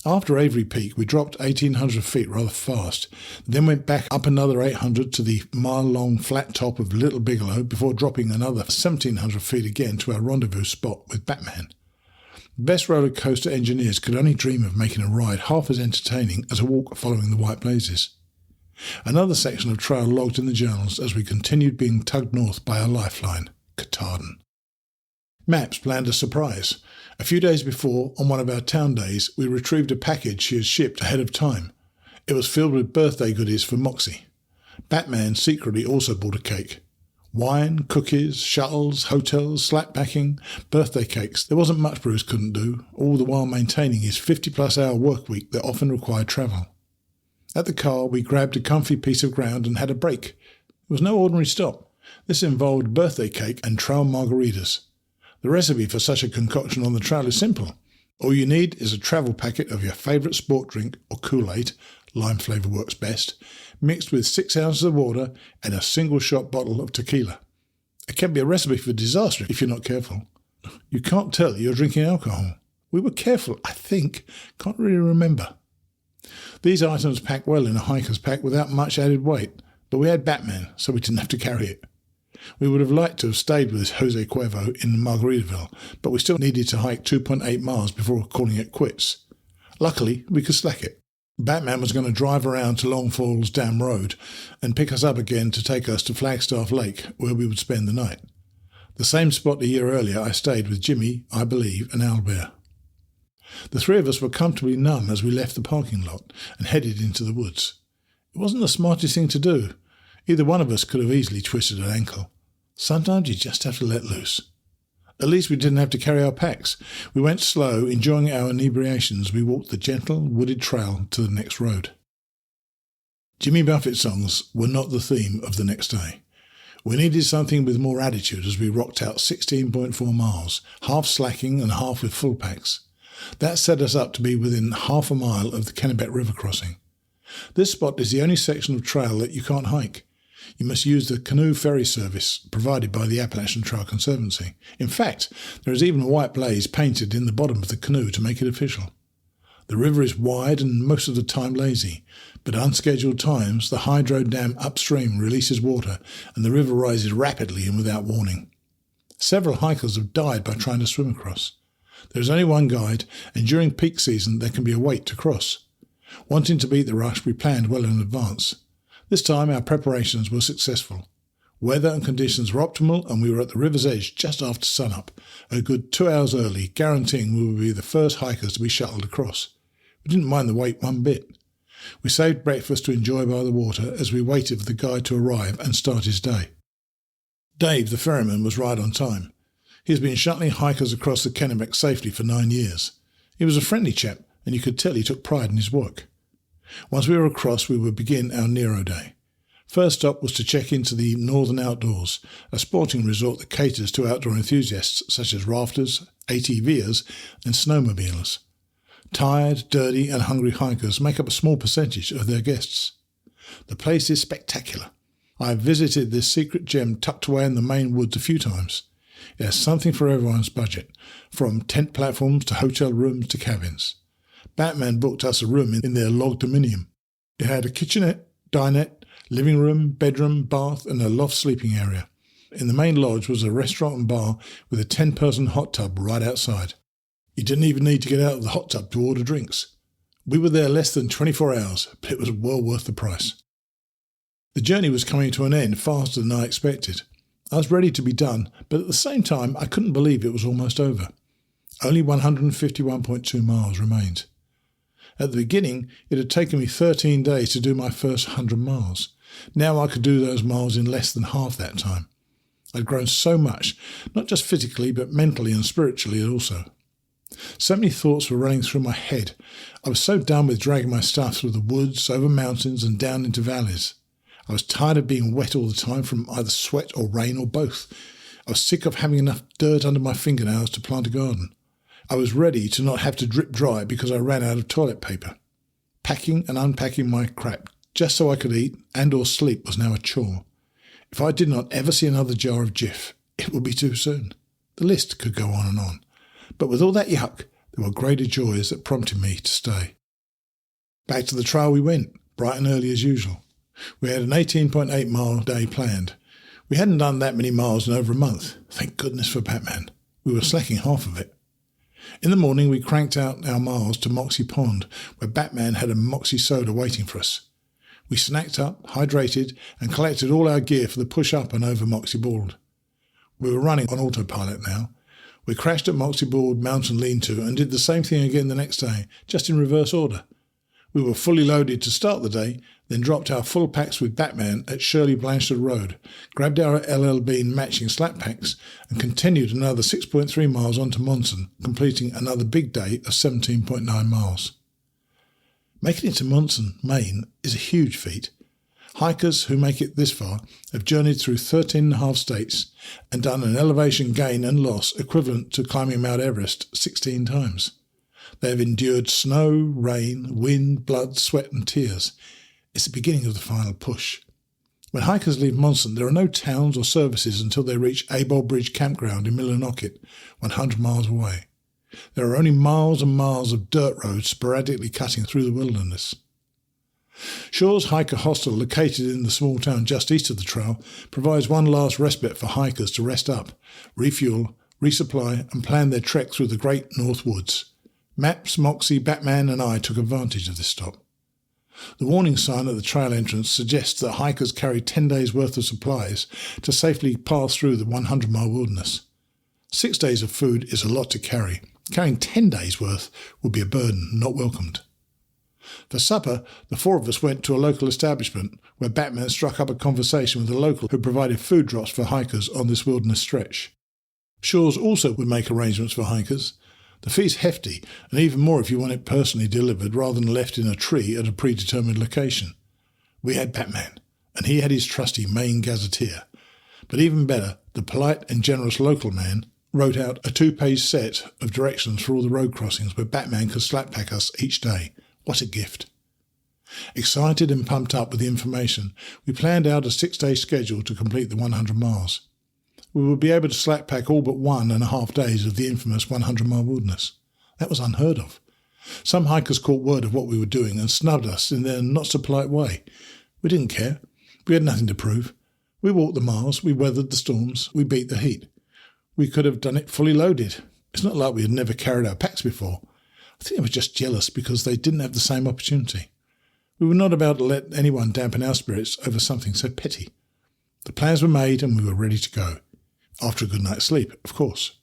After Avery Peak, we dropped 1,800 feet rather fast, then went back up another 800 to the mile-long flat top of Little Bigelow before dropping another 1,700 feet again to our rendezvous spot with Batman. The best roller coaster engineers could only dream of making a ride half as entertaining as a walk following the white blazes. Another section of trail logged in the journals as we continued being tugged north by our lifeline, Katahdin. Maps planned a surprise. A few days before, on one of our town days, we retrieved a package she had shipped ahead of time. It was filled with birthday goodies for Moxie. Batman secretly also bought a cake. Wine, cookies, shuttles, hotels, slap packing, birthday cakes. There wasn't much Bruce couldn't do, all the while maintaining his 50-plus hour work week that often required travel. At the car, we grabbed a comfy piece of ground and had a break. It was no ordinary stop. This involved birthday cake and trail margaritas. The recipe for such a concoction on the trail is simple. All you need is a travel packet of your favourite sport drink or Kool-Aid, lime flavour works best, mixed with 6 ounces of water and a single-shot bottle of tequila. It can be a recipe for disaster if you're not careful. You can't tell you're drinking alcohol. We were careful, I think. Can't really remember. These items pack well in a hiker's pack without much added weight, but we had Batman, so we didn't have to carry it. We would have liked to have stayed with Jose Cuervo in Margaritaville, but we still needed to hike 2.8 miles before calling it quits. Luckily, we could slack it. Batman was going to drive around to Long Falls Dam Road and pick us up again to take us to Flagstaff Lake, where we would spend the night. The same spot a year earlier I stayed with Jimmy, I believe, and Albert. The 3 of us were comfortably numb as we left the parking lot and headed into the woods. It wasn't the smartest thing to do. Either one of us could have easily twisted an ankle. Sometimes you just have to let loose. At least we didn't have to carry our packs. We went slow, enjoying our inebriations. We walked the gentle, wooded trail to the next road. Jimmy Buffett songs were not the theme of the next day. We needed something with more attitude as we rocked out 16.4 miles, half slacking and half with full packs. That set us up to be within half a mile of the Kennebec River crossing. This spot is the only section of trail that you can't hike. You must use the canoe ferry service provided by the Appalachian Trail Conservancy. In fact, there is even a white blaze painted in the bottom of the canoe to make it official. The river is wide and most of the time lazy, but at unscheduled times the hydro dam upstream releases water and the river rises rapidly and without warning. Several hikers have died by trying to swim across. There is only one guide, and during peak season there can be a wait to cross. Wanting to beat the rush, we planned well in advance. This time our preparations were successful. Weather and conditions were optimal and we were at the river's edge just after sunup, a good 2 hours early, guaranteeing we would be the first hikers to be shuttled across. We didn't mind the wait one bit. We saved breakfast to enjoy by the water as we waited for the guide to arrive and start his day. Dave, the ferryman, was right on time. He has been shuttling hikers across the Kennebec safely for 9 years. He was a friendly chap, and you could tell he took pride in his work. Once we were across, we would begin our Nero day. First stop was to check into the Northern Outdoors, a sporting resort that caters to outdoor enthusiasts such as rafters, ATVers, and snowmobilers. Tired, dirty, and hungry hikers make up a small percentage of their guests. The place is spectacular. I have visited this secret gem tucked away in the main woods a few times. It has something for everyone's budget, from tent platforms to hotel rooms to cabins. Batman booked us a room in their log dominium. It had a kitchenette, dinette, living room, bedroom, bath, and a loft sleeping area. In the main lodge was a restaurant and bar with a 10-person hot tub right outside. You didn't even need to get out of the hot tub to order drinks. We were there less than 24 hours, but it was well worth the price. The journey was coming to an end faster than I expected. I was ready to be done, but at the same time I couldn't believe it was almost over. Only 151.2 miles remained. At the beginning, it had taken me 13 days to do my first 100 miles. Now I could do those miles in less than half that time. I'd grown so much, not just physically, but mentally and spiritually also. So many thoughts were running through my head. I was so done with dragging my stuff through the woods, over mountains and down into valleys. I was tired of being wet all the time from either sweat or rain or both. I was sick of having enough dirt under my fingernails to plant a garden. I was ready to not have to drip dry because I ran out of toilet paper. Packing and unpacking my crap just so I could eat and or sleep was now a chore. If I did not ever see another jar of Jif, it would be too soon. The list could go on and on. But with all that yuck, there were greater joys that prompted me to stay. Back to the trail we went, bright and early as usual. We had an 18.8 mile day planned. We hadn't done that many miles in over a month. Thank goodness for Batman. We were slacking half of it. In the morning we cranked out our miles to Moxie Pond, where Batman had a Moxie soda waiting for us. We snacked up, hydrated, and collected all our gear for the push up and over Moxie Bald. We were running on autopilot now. We crashed at Moxie Bald Mountain Lean-To and did the same thing again the next day, just in reverse order. We were fully loaded to start the day, then dropped our full packs with Batman at Shirley Blanchard Road, grabbed our LL Bean matching slap packs, and continued another 6.3 miles on to Monson, completing another big day of 17.9 miles. Making it to Monson, Maine, is a huge feat. Hikers who make it this far have journeyed through 13.5 states and done an elevation gain and loss equivalent to climbing Mount Everest 16 times. They have endured snow, rain, wind, blood, sweat and tears. It's the beginning of the final push. When hikers leave Monson, there are no towns or services until they reach Abol Bridge Campground in Millinocket, 100 miles away. There are only miles and miles of dirt roads sporadically cutting through the wilderness. Shaw's Hiker Hostel, located in the small town just east of the trail, provides one last respite for hikers to rest up, refuel, resupply and plan their trek through the great North Woods. Maps, Moxie, Batman and I took advantage of this stop. The warning sign at the trail entrance suggests that hikers carry 10 days' worth of supplies to safely pass through the 100-mile wilderness. 6 days of food is a lot to carry. Carrying 10 days' worth would be a burden not welcomed. For supper, the four of us went to a local establishment where Batman struck up a conversation with a local who provided food drops for hikers on this wilderness stretch. Shaw's also would make arrangements for hikers. The fee's hefty, and even more if you want it personally delivered rather than left in a tree at a predetermined location. We had Batman, and he had his trusty Maine gazetteer. But even better, the polite and generous local man, wrote out a 2-page set of directions for all the road crossings where Batman could slap pack us each day. What a gift. Excited and pumped up with the information, we planned out a 6-day schedule to complete the 100 miles. We would be able to slap pack all but 1.5 days of the infamous 100-mile wilderness. That was unheard of. Some hikers caught word of what we were doing and snubbed us in their not-so-polite way. We didn't care. We had nothing to prove. We walked the miles, we weathered the storms, we beat the heat. We could have done it fully loaded. It's not like we had never carried our packs before. I think they were just jealous because they didn't have the same opportunity. We were not about to let anyone dampen our spirits over something so petty. The plans were made and we were ready to go. After a good night's sleep, of course.